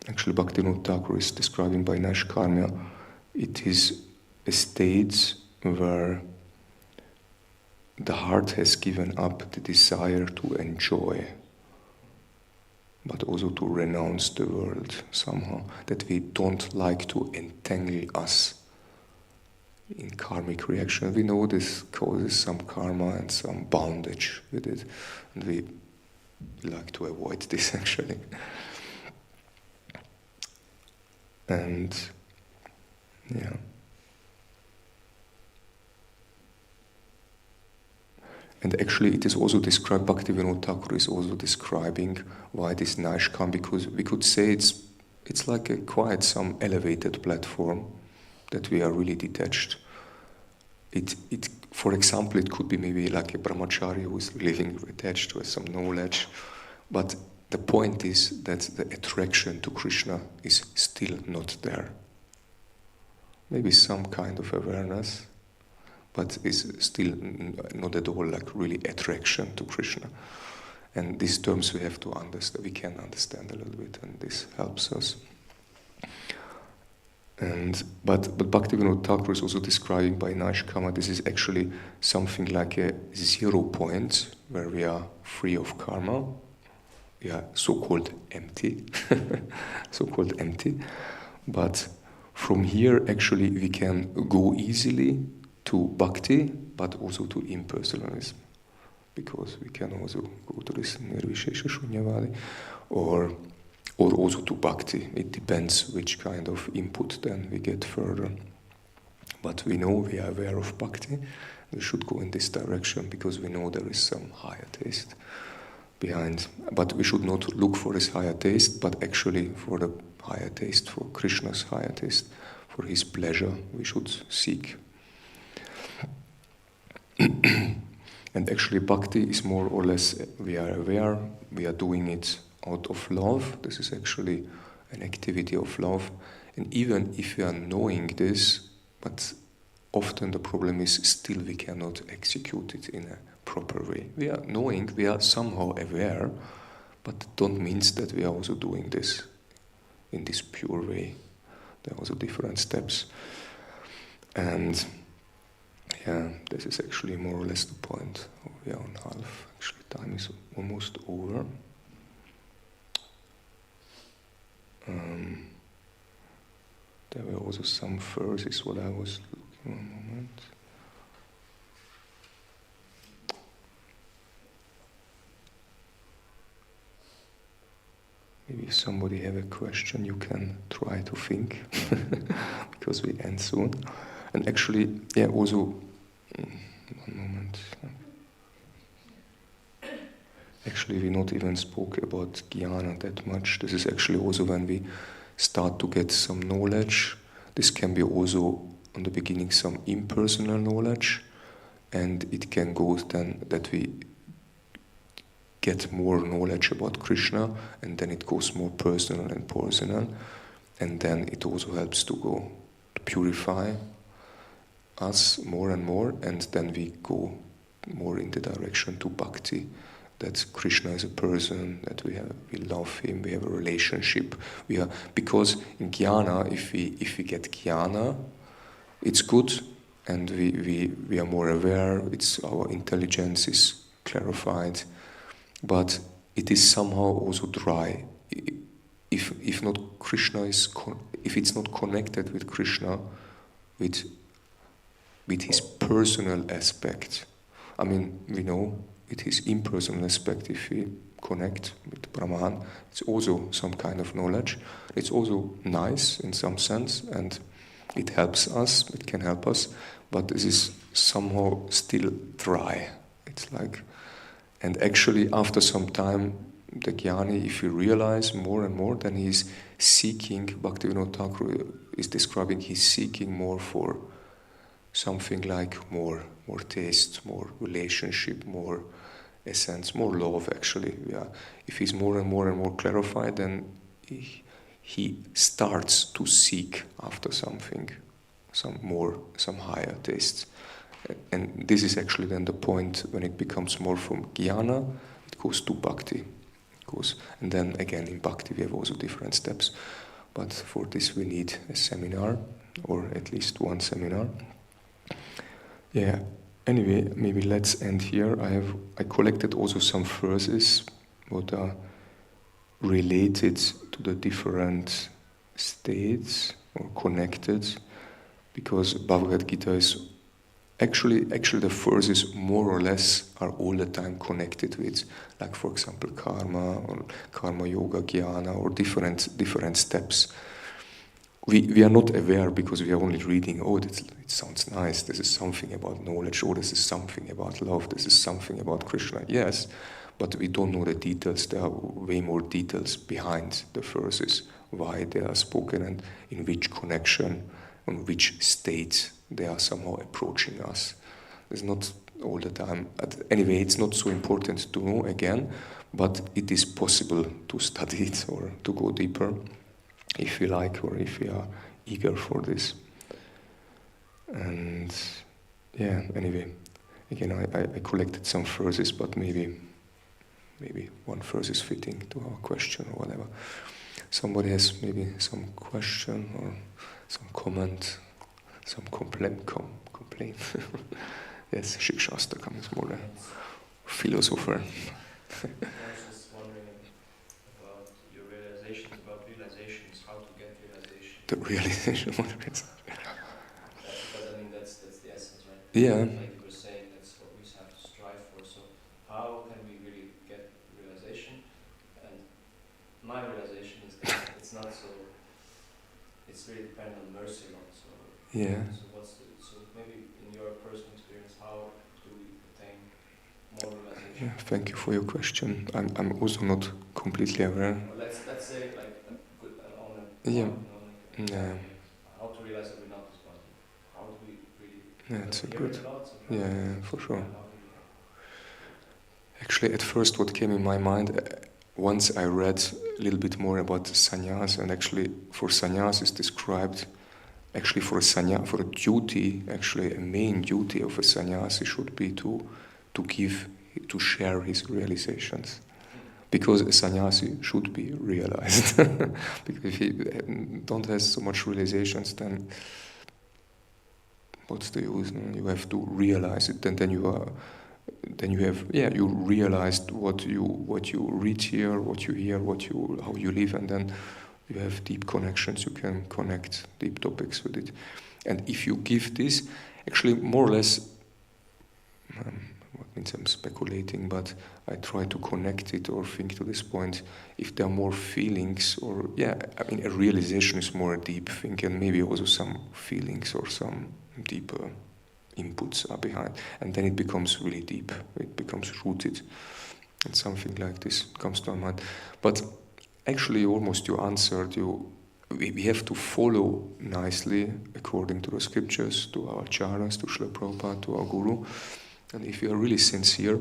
actually Bhaktivinoda Thakur is describing by Naishkarmya, it is a state where the heart has given up the desire to enjoy, but also to renounce the world somehow, that we don't like to entangle us in karmic reaction. We know this causes some karma and some bondage with it, and we like to avoid this actually. And yeah. And actually it is also described, Bhaktivinoda Thakur is also describing why this Naishkam, because we could say it's like a quite some elevated platform that we are really detached. For example, it could be maybe like a brahmachari who is living attached with some knowledge, but the point is that the attraction to Krishna is still not there. Maybe some kind of awareness, but is still not at all like really attraction to Krishna. And these terms we have to understand, we can understand a little bit, and this helps us. But Bhaktivinoda Thakur is also describing by Naishkama, this is actually something like a 0 point where we are free of karma. We are so-called empty, But from here, actually, we can go easily to bhakti, but also to impersonalism, because we can also go to this nirvishesha shunyavadi, or also to bhakti. It depends which kind of input then we get further. But we know we are aware of bhakti. We should go in this direction because we know there is some higher taste behind. But we should not look for this higher taste, but actually for the higher taste, for Krishna's higher taste, for his pleasure we should seek. And actually bhakti is more or less, we are aware, we are doing it out of love. This is actually an activity of love. And even if we are knowing this, but often the problem is still we cannot execute it in a proper way. We are knowing, we are somehow aware, but don't mean that we are also doing this in this pure way. There are also different steps. And yeah, this is actually more or less the point. We are on half. Actually, time is almost over. There were also some verses what I was looking at. A moment. Maybe if somebody have a question, you can try to think, because we end soon. And actually, yeah, also, one moment. Actually, we not even spoke about jnana that much. This is actually also when we start to get some knowledge. This can be also, on the beginning, some impersonal knowledge, and it can go then that we get more knowledge about Krishna, and then it goes more personal and personal, and then it also helps to go to purify us more and more, and then we go more in the direction to bhakti, that Krishna is a person, that we love him, we have a relationship. Because in jnana, if we get jnana, it's good, and we are more aware. Our intelligence is clarified, but it is somehow also dry. If it's not connected with Krishna, with his personal aspect. I mean, we know with his impersonal aspect, if we connect with Brahman, it's also some kind of knowledge. It's also nice in some sense, and it helps us, it can help us, but this is somehow still dry. It's like, and actually after some time, the jnani, if he realizes more and more, then he's seeking, Bhaktivinoda Thakur is describing, he's seeking more for something like more taste, more relationship, more essence, more love actually. Yeah. If he's more and more clarified, then he starts to seek after something, some higher taste. And this is actually then the point when it becomes more from jnana, it goes to bhakti. And then again in bhakti we have also different steps. But for this we need a seminar, or at least one seminar. Yeah, anyway, maybe let's end here. I collected also some verses what are related to the different states or connected, because Bhagavad Gita is actually the verses more or less are all the time connected with, like for example karma or karma yoga, jnana, or different steps. We are not aware because we are only reading, it sounds nice, this is something about knowledge, this is something about love, this is something about Krishna. Yes, but we don't know the details. There are way more details behind the verses, why they are spoken and in which connection, on which state they are somehow approaching us. It's not all the time. Anyway, it's not so important to know again, but it is possible to study it or to go deeper, if we like, or if we are eager for this. And yeah, anyway, again, I collected some verses, but maybe one verse is fitting to our question or whatever. Somebody has maybe some question or some comment, some complaint. Yes, Shikshastakam is more a philosopher. I was just wondering about your realizations, how to get realization. The realization, what is it? Because I mean that's the essence, right? Yeah. Like you were saying, that's what we have to strive for. So how can we really get realization? And my realization is that it's not so. It's really dependent on mercy, Lord. So Yeah. So maybe in your personal experience, how do we attain more realization? Yeah, thank you for your question. I'm also not completely aware. Or let's say like on a Yeah. like, how to realize that we're not this body. How do we really? Yeah, it's a hear good. it a lot, so Yeah, for sure. how do we- Actually, at first, what came in my mind, once I read a little bit more about sannyas, and actually, for sannyas is described. Actually, for a duty, actually, a main duty of a sannyasi should be to share his realizations. Because a sannyasi should be realized. Because if he don't have so much realizations, then what's the use? No? You have to realize it, and then you realized what you read here, what you hear, how you live, and then you have deep connections. You can connect deep topics with it, and if you give this, actually, more or less. What means I'm speculating, but I try to connect it or think to this point. If there are more feelings, or a realization is more a deep thing, and maybe also some feelings or some deeper inputs are behind, and then it becomes really deep. It becomes rooted, And something like this comes to my mind. But actually, almost you answered. We have to follow nicely according to the scriptures, to our acharyas, to Srila Prabhupada, to our Guru. And if we are really sincere,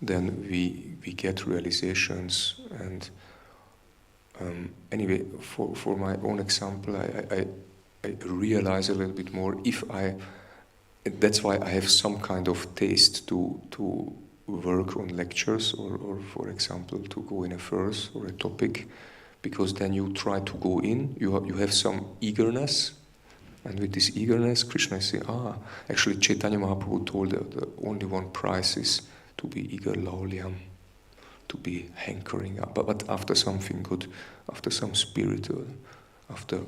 then we get realizations. And anyway, for my own example, I realize a little bit more that's why I have some kind of taste to work on lectures or for example to go in a verse or a topic, because then you try to go in, you have some eagerness, and with this eagerness Krishna say, actually Chaitanya Mahaprabhu told the only one prize is to be eager laulyam, to be hankering up, but after something good, after some spiritual, after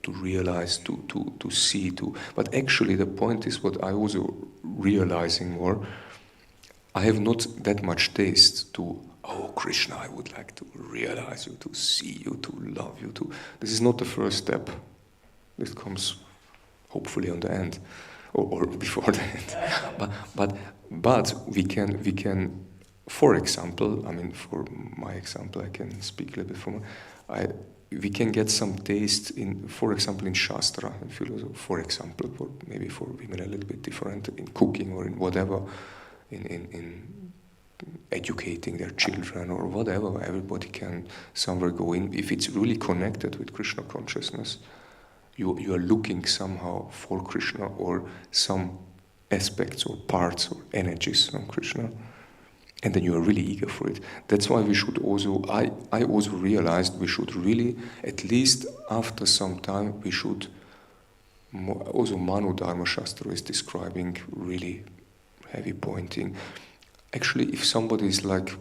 to realize, to see, but actually the point is what I also realizing more, I have not that much taste to, Krishna, I would like to realize you, to see you, to love you, this is not the first step. This comes hopefully on the end, or before the end. But we can, for example, for my example, I can speak a little bit from, we can get some taste in, for example, in Shastra, in philosophy, for example, or maybe for women a little bit different, in cooking or in whatever, in educating their children or whatever. Everybody can somewhere go in. If it's really connected with Krishna consciousness, you are looking somehow for Krishna or some aspects or parts or energies of Krishna, and then you are really eager for it. That's why we should also, I also realized we should really, at least after some time, we should, also Manu Dharma Shastra is describing really heavy pointing. Actually, if somebody is like,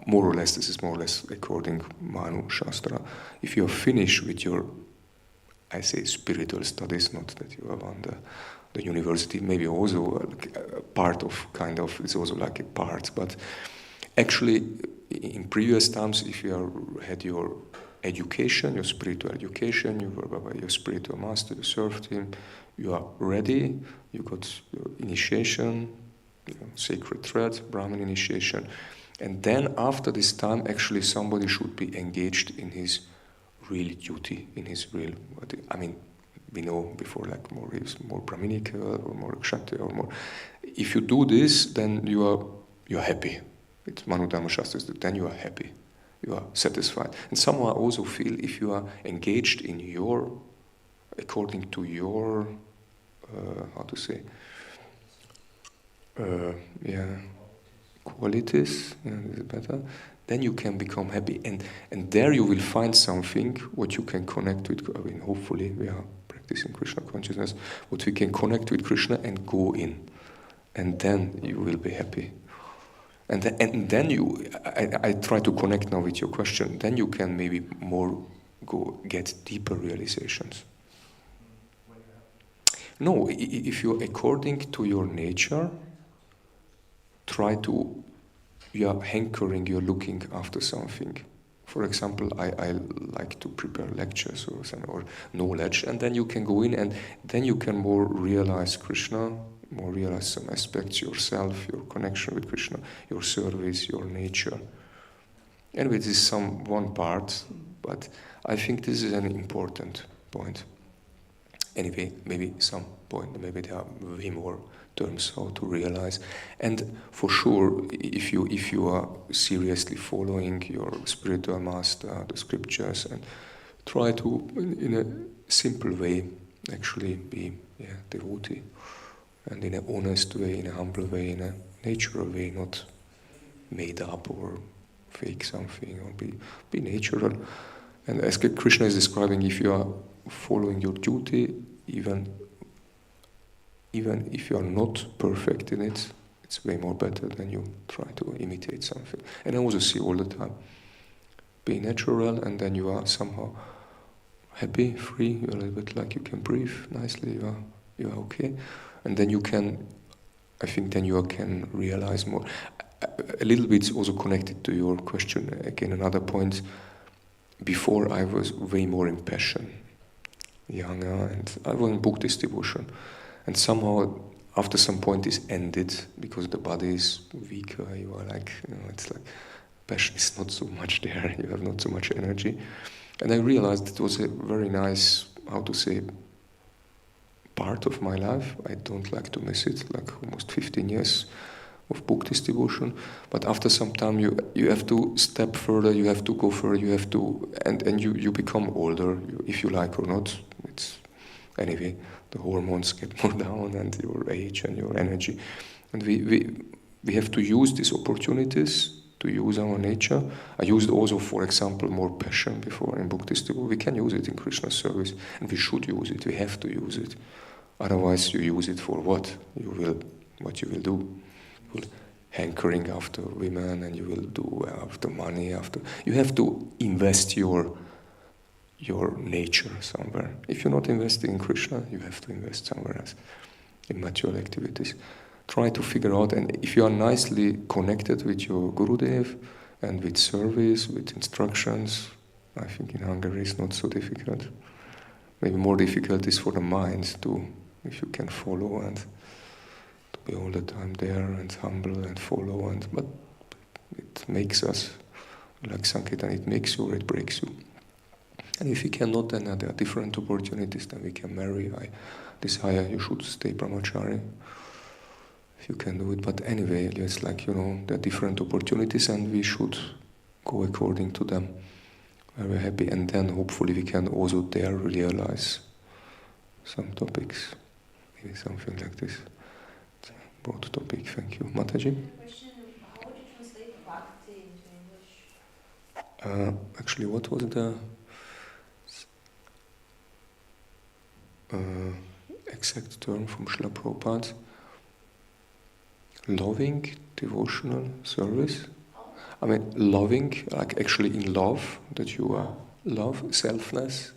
more or less, this is more or less according Manu Shastra, if you are finished with your, I say spiritual studies, not that you have on the university, maybe also a part of it's also like a part, but actually in previous times, if you had your education, your spiritual education, you were by your spiritual master, you served him, you are ready, you got your initiation, sacred thread, Brahmin initiation, and then after this time, actually somebody should be engaged in his real duty, in his real, we know before, like more Brahminical or more Kshatriya or more. If you do this, then you're happy. It's Manu Dharma Shastra, then you are happy. You are satisfied. And somehow I also feel if you are engaged in according to your, qualities, is better, then you can become happy. And there you will find something what you can connect with. Hopefully we are practicing Krishna consciousness, what we can connect with Krishna and go in. And then you will be happy. And then I try to connect now with your question, then you can maybe more get deeper realizations. No, if you're according to your nature, you're hankering, you're looking after something. For example, I like to prepare lectures or knowledge, and then you can go in and then you can more realize Krishna, more realize some aspects, yourself, your connection with Krishna, your service, your nature. Anyway, this is one part, but I think this is an important point. Anyway, maybe some point, maybe there are way more terms how to realize. And for sure, if you are seriously following your spiritual master, the scriptures, and try to, in a simple way, actually be devotee, and in an honest way, in a humble way, in a natural way, not made up or fake something, or be natural. And as Krishna is describing, if you are following your duty, even if you are not perfect in it, it's way more better than you try to imitate something. And I also see all the time, be natural, and then you are somehow happy, free, you're a little bit like you can breathe nicely, you are okay. And then you can realize more. A little bit also connected to your question, again another point. Before I was way more impassioned, younger, and I was in Buddhist devotion. And somehow after some point is ended because the body is weaker. You are like, it's like passion is not so much there. You have not so much energy. And I realized it was a very nice, how to say, part of my life. I don't like to miss it, like almost 15 years of book distribution. But after some time, you have to step further, you have to go further, you have to, and you become older, if you like or not. It's anyway, the hormones get more down, and your age and your energy. And we have to use these opportunities to use our nature. I used also, for example, more passion before in book distribution. We can use it in Krishna service, and we should use it. We have to use it. Otherwise, you use it for what? What you will do? You will hankering after women, and you will do after money. You have to invest your nature somewhere. If you're not investing in Krishna, you have to invest somewhere else in material activities. Try to figure out, and if you are nicely connected with your Gurudev and with service, with instructions, I think in Hungary it's not so difficult. Maybe more difficult is for the mind to, if you can follow and to be all the time there and humble and follow, but it makes us, like Sankirtan, it makes you or it breaks you. And if you cannot, then there are different opportunities, then we can marry. I desire you should stay brahmachari, if you can do it. But anyway, it's like, there are different opportunities, and we should go according to them. Very happy, and then hopefully we can also there realize some topics. Maybe something like this. It's a broad topic. Thank you. Mataji? Question, how would you translate bhakti into English? Actually, what was the exact term from Srila Prabhupada? Loving devotional service. I mean, loving, like actually in love, that you are love, selfless,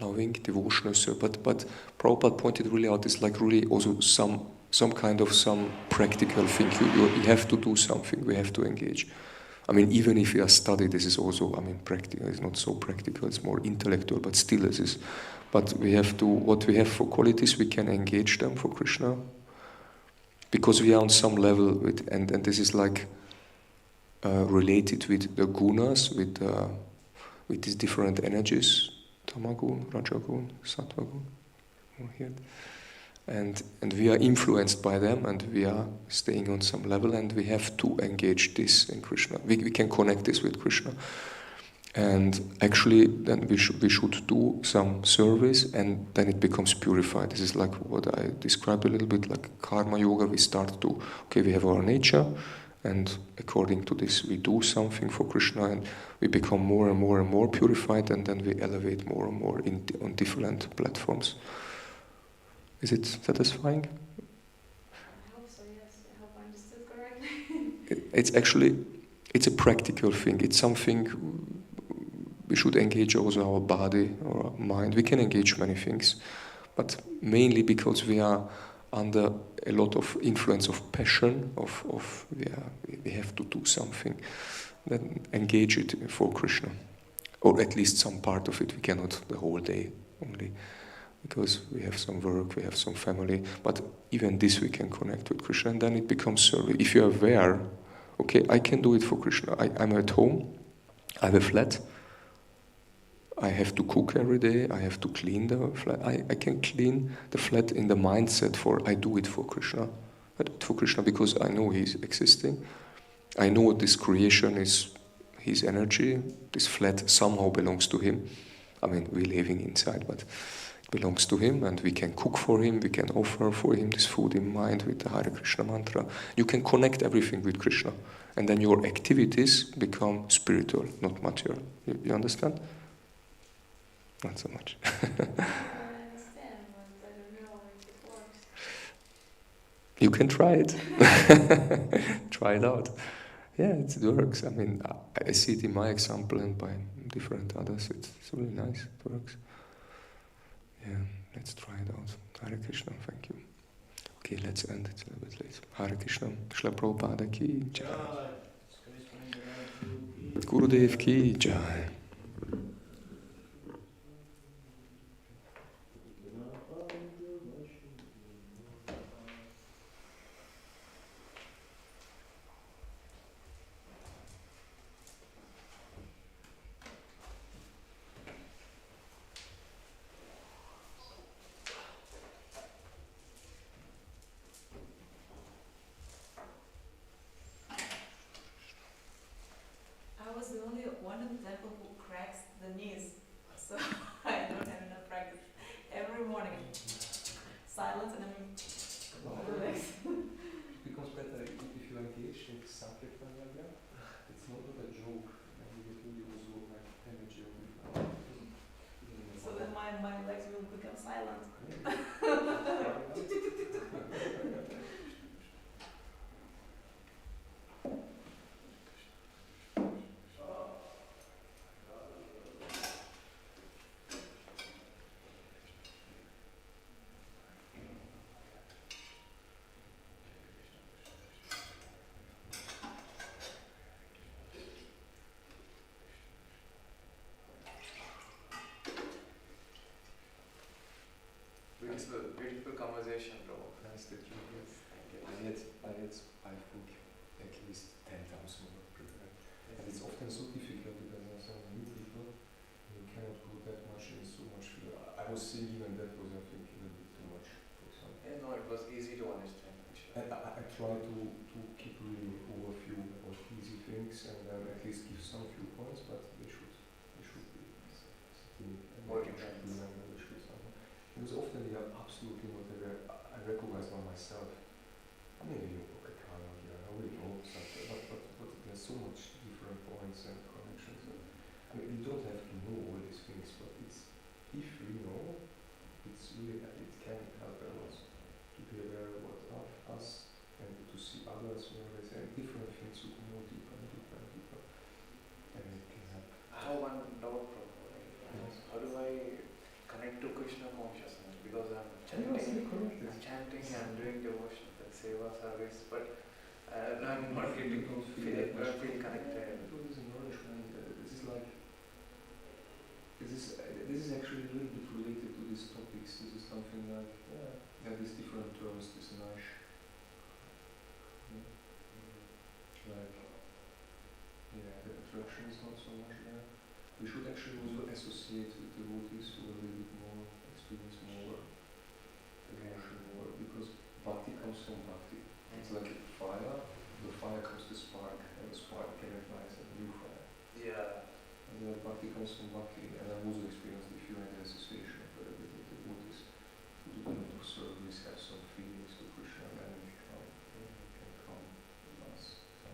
loving devotional service. But Prabhupada pointed really out, it's like really also some kind of some practical thing. You have to do something. We have to engage. I mean, even if you are studied, this is also, practical. It's not so practical. It's more intellectual, but still this is. But we have to, what we have for qualities, we can engage them for Krishna. Because we are on some level with, and this is like related with the gunas, with these different energies, tamagun, rajagun, sattvagun, here, and we are influenced by them, and we are staying on some level, and we have to engage this in Krishna. We can connect this with Krishna, and actually then we should do some service, and then it becomes purified. This is like what I described a little bit, like karma yoga. We start to, we have our nature, and according to this we do something for Krishna, and we become more and more and more purified, and then we elevate more and more on different platforms. Is it satisfying? I hope so, yes. I hope I understood correctly. It's actually, it's a practical thing. It's something we should engage also our body or our mind. We can engage many things, but mainly because we are under a lot of influence of passion, we have to do something, then engage it for Krishna. Or at least some part of it. We cannot the whole day only, because we have some work, we have some family, but even this we can connect with Krishna, and then it becomes service. If you are aware, I can do it for Krishna. I'm at home, I have a flat, I have to cook every day, I have to clean the flat. I can clean the flat in the mindset for I do it for Krishna. I do it for Krishna because I know He's existing. I know this creation is His energy. This flat somehow belongs to Him. We're living inside, but it belongs to Him, and we can cook for Him, we can offer for Him this food in mind with the Hare Krishna mantra. You can connect everything with Krishna, and then your activities become spiritual, not material. You understand? Not so much. I understand, but I don't know if it works. You can try it. Try it out. Yeah, it works. I see it in my example and by different others. It's really nice. It works. Yeah, let's try it out. Hare Krishna, thank you. Okay, let's end it a little bit late. Hare Krishna, Srila Prabhupada ki jai. Gurudev ki jai. It's a beautiful conversation, bro. Nice that you're here. Thank you. I think, at least 10 times more prepared. And it's often so difficult because there are so many people, you cannot put that much in so much feel. I was seeing even that was, I think, a little bit too much, for example. Yeah, no, it was easy to understand. Actually. And I try to keep really overview about easy things and then at least give some viewpoints, but they should be sitting and More they should intense. remember they should somehow. Because often they are absolutely not aware. I recognize by myself. I mean, you okay, kind of, yeah, I will know something, but there's so much different points and connections. And, I mean, you don't have to know all these things, but it's if you know, it's really it can help a lot to be aware of what us and to see others when they say different things you can know deeper and deeper and deeper, and it can help. I have one doubt, bro. Yes. How do I connect to Krishna consciousness? Because I'm Yes, chanting, you're correct. I'm chanting, I'm doing devotion, and seva service, but I'm not getting Don't feel that much. connected. This is nourishment. This is like this is actually a little bit related to these topics. This is something like there are these different terms. This niche, like the attraction is not so much there. We should actually also associate with devotees who are a little bit more experience more emotion more because bhakti comes from bhakti. It's like a fire. The fire comes to spark, and the spark can ignite a new fire. Yeah. And the bhakti comes from bhakti, and I've also experienced if you're in the association of the devotees who do a lot of service, have some feelings to Krishna, and then can come us. So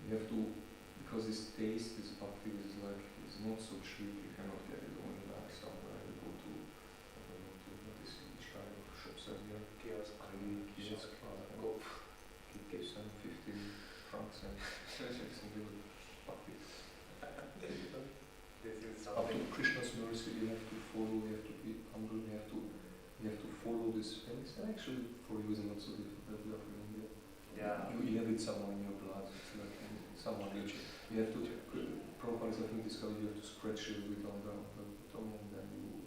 you have to, because this taste, this bhakti is like, it's not so cheap, you cannot get it only like somewhere, you go to, I don't know, to what is each kind of shops are here. Kiosk. Kiosk, Go. give some 15 francs and some little bhakti. This is Up to something. Krishna's mercy, we have to follow, we have to be humble, we have to follow these things. And actually, for you, it's not so difficult. We are from India. Yeah. You inhabit someone in your blood. It's like someone rich. You have to. Prabhupada is, I think, discovered you have to scratch a little bit on the bottom, and then you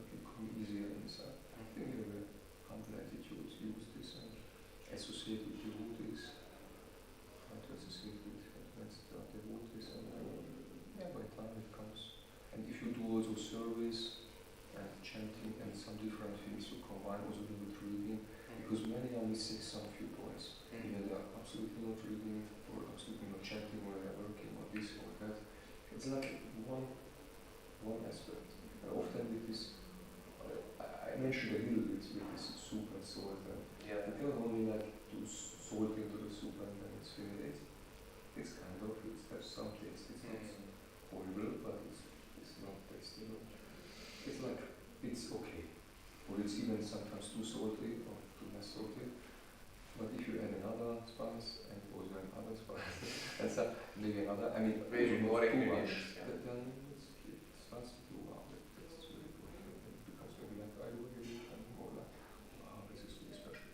become easier inside. I think you have a humble attitude. Use this and associate with devotees. Try to associate with devotees, and by time it comes. And if you do also service and chanting and some different things, you combine also with reading, because many are missing some few points. Either they are absolutely not reading, or absolutely not chanting, or they are working on this or that. It's like one aspect. And often with this, I mentioned a little bit with this soup and salt. Yeah. You cannot only like do salt into the soup and then it's finished. It's kind of, there's some taste. It's not horrible, but it's not tasty. It's like, it's okay. Or it's even sometimes too salty or too less salty. But if you add another spice and also another spice and some, maybe another, I mean, Maybe more too ingredients, much, yeah. then it starts to do wow, that's really good. It becomes maybe like I do it and more like, wow, this is really special.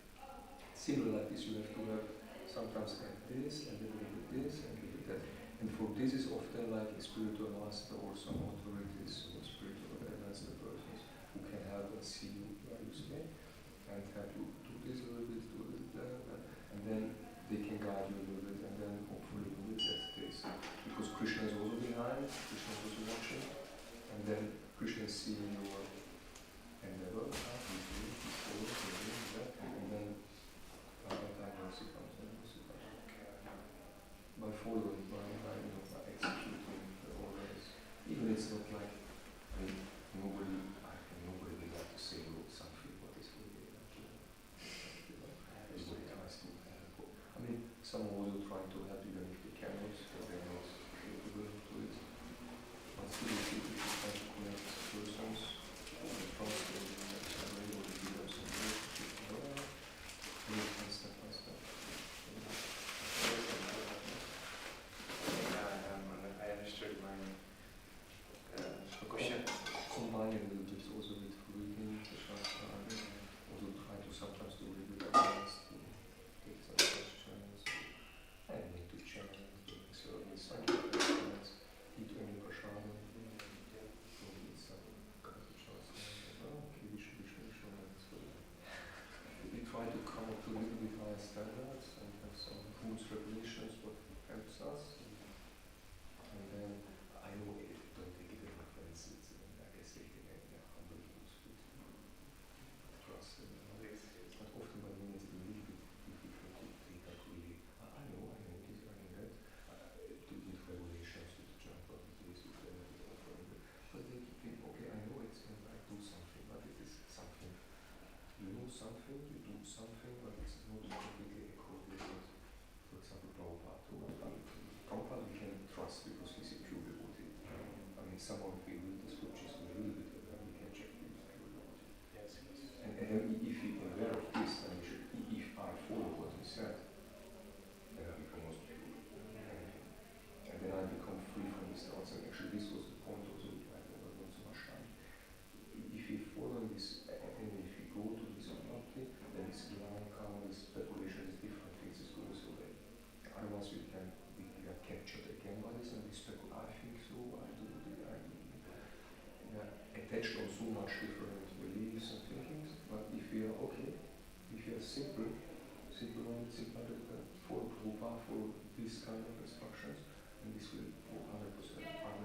Similar like this, you have to have sometimes add this and a little bit this and a little bit that. And for this is often like a spiritual master or some authorities or spiritual advanced persons who can help and see you where you stay and help you do this a little bit, do a little that, and then they can guide you a little bit and then hopefully you will get this. Because Krishna is also behind, Krishna is also watching, and then Krishna is seeing your endeavor, he's doing, he's following, he's doing that, and then by time mercy comes and mercy comes. By following, by executing the orders. Even it's not like, I mean, nobody would like to say something what is really like, everybody tries to help. I mean, some also try to help even if they cannot, because they're not capable to it. But still, if you try to connect persons, attached on so much different beliefs and thinkings, but if we are okay, if we are simple for Prabhupada, for this kind of instructions, and this will 100% help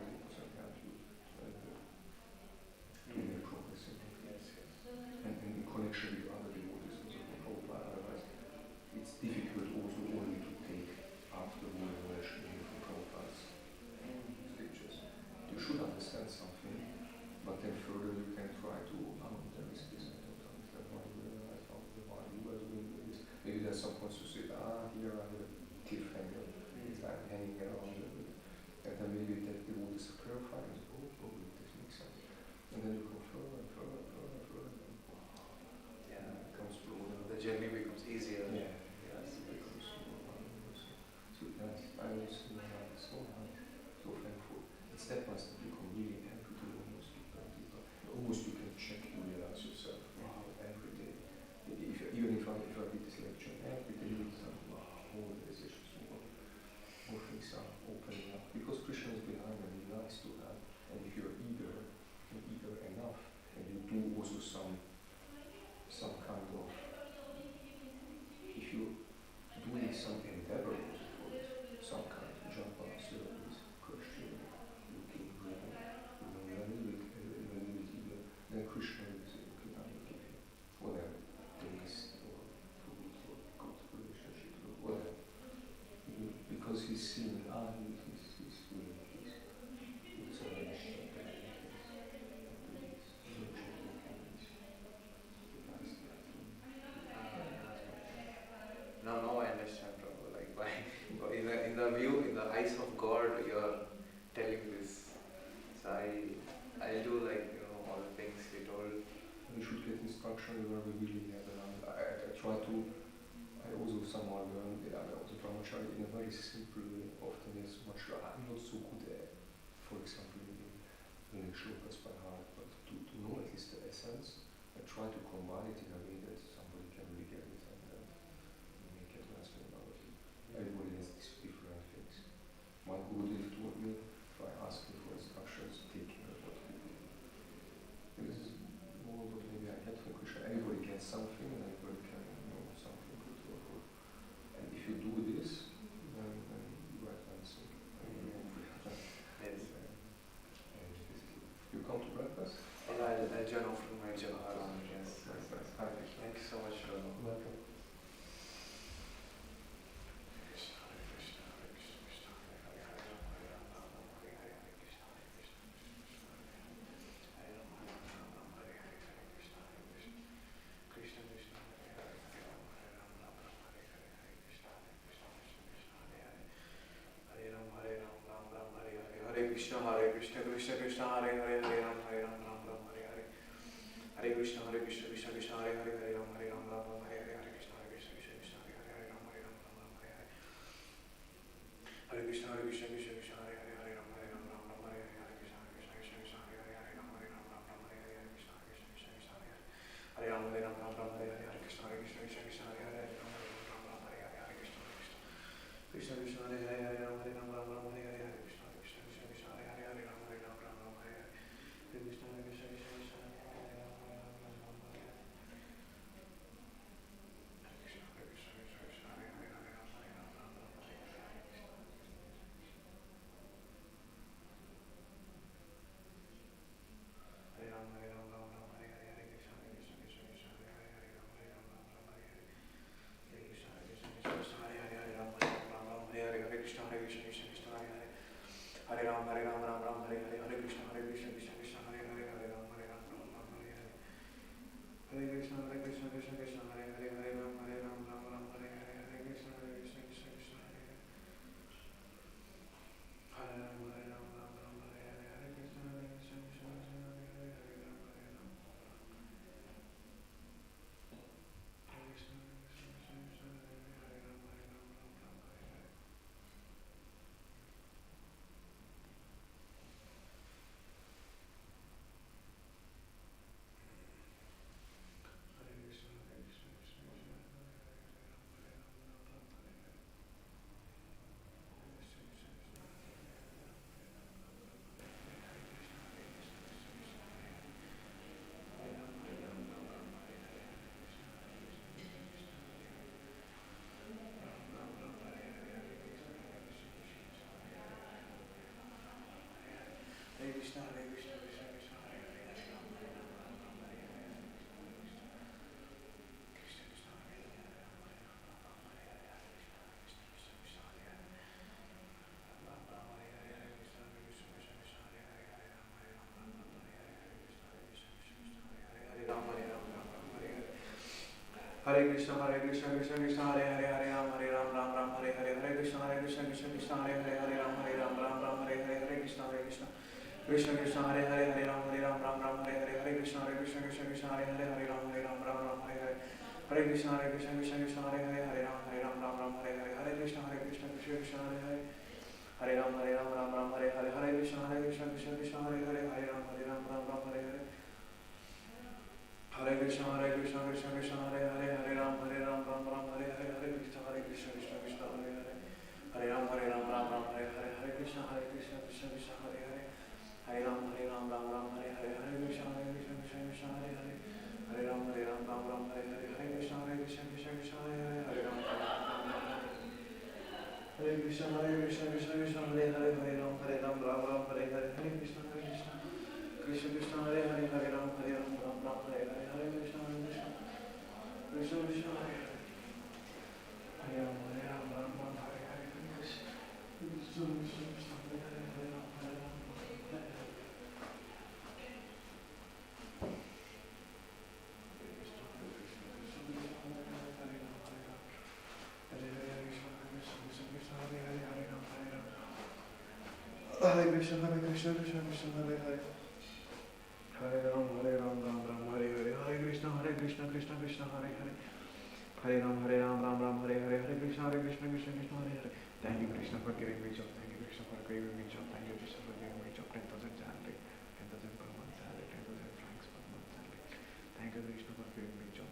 you to make progress in life. And in connection with other devotees also from Prabhupada, otherwise it's difficult also only to take after one knowledge from Prabhupada's scriptures. You should understand something, but then further you can try to, there is this, I don't understand why you are doing this. Maybe there's some points to say, here I have a cliffhanger, I'm hanging around a bit. And then maybe that devotees are clarifying, this makes sense. And then you go further and further and further and further. Yeah. And it becomes broader. The journey becomes easier. Yeah. Yes, it becomes more. So yes, I was so thankful. And step by step you become really happy to almost deeper and deeper. Almost you can check, you realize yourself, wow, every day. Even if I read this lecture, every day it's more realizations, more things are opening up. Because Krishna is behind and he likes to have. And if you're eager enough, and you do also some kind of, if you're doing some endeavor also for it, some kind of japa, service, Christian, looking, reading, a little bit eager, then Krishna will say, okay, I will give you whatever, taste or food or good relationship or whatever. Because he's seeing, he's doing this. It's a Now I understand, Prabhu. Like in the view, in the eyes of God, you are telling this. So I do all the things we told. We should get instruction where we really have. I try to. I also somehow learn. I also brahmachari in a very simple way. Often is much. I'm not so good at, for example, in the shlokas by heart, but to know at least the essence, I try to combine it in a way that somebody can really get it and make it lasting about it. Everybody has these different things. My Gurudev taught me by asking for instructions, taking of what he did. This is more what maybe I get from Krishna. Everybody gets something and everybody can know something good or good. And if you do this, then you are advancing. Yes. You come to breakfast? I'll join off from my Jawahar. Yes. Nice. Hi, Krishna. Thank you so much. Welcome. Hare Krishna, Krishna Krishna, Hare Hare, Hare Ram, Ram Ram, Hare Hare. Hare Krishna, Krishna Krishna, Hare Hare, Hare Ram, Ram Hare Krishna, Krishna Krishna, Hare Hare, Hare Ram, Ram Ram, Hare Hare, Hare Krishna, Krishna Krishna, Hare Hare, Hare Ram, Ram, Hare Hare, Hare Krishna, Krishna Krishna, Hare Hare, Hare Ram, Ram, Hare Hare, Hare Krishna, Krishna Krishna, Hare Hare, Hare Ram, Ram, Hare Hare, Hare Krishna, Krishna Krishna, Hare Hare, Hare Ram, Ram, Hare Hare, Hare Krishna, Krishna Krishna, Hare Hare, Hare Ram, Ram, Hare Hare, Hare Krishna, Krishna Krishna, Hare Hare, Hare Ram, Ram, Hare Hare, Hare Krishna, Krishna Krishna, Hare Hare, Hare Ram, Ram, Hare Hare, Hare Krishna, Krishna Krishna, Hare Hare, Hare Ram, Hare Hare, Hare Krishna, Krishna Krishna, Hare Hare, Hare Ram, Ram, Hare Hare, Hare Krishna, Krishna Krishna, Hare Hare, Hare Ram, Ram, Hare Hare, Hare Krishna, Krishna Krishna, Hare Hare, Hare Ram, Hare Krishna, Krishna, Hare Hare, Hare Ram, Ram, Hare Hare, Hare Krishna, Krishna Krishna, Hare Hare, Hare Ram, Ram, Hare Hare, Hare Krishna, Krishna Krishna, Hare Hare, Hare Ram, Ram, Hare Hare, Hare Krishna, Krishna Krishna, Hare Hare, Hare Ram, Hare Hare. Hare Krishna, Krishna Krishna, Hare Hare, Hare Ram, Ram, Hare Hare, Hare Krishna, Krishna Krishna, Hare Hare, Hare Ram, Ram, Hare Hare, Hare Krishna, Krishna Krishna, Hare Hare. Thank you, Krishna, for giving me job. Thank you, Krishna, for giving me job. Thank you, Krishna, for giving me job. 10,000 salary, 10,000 per month salary, 10,000 francs per month salary. Thank you, Krishna, for giving me job.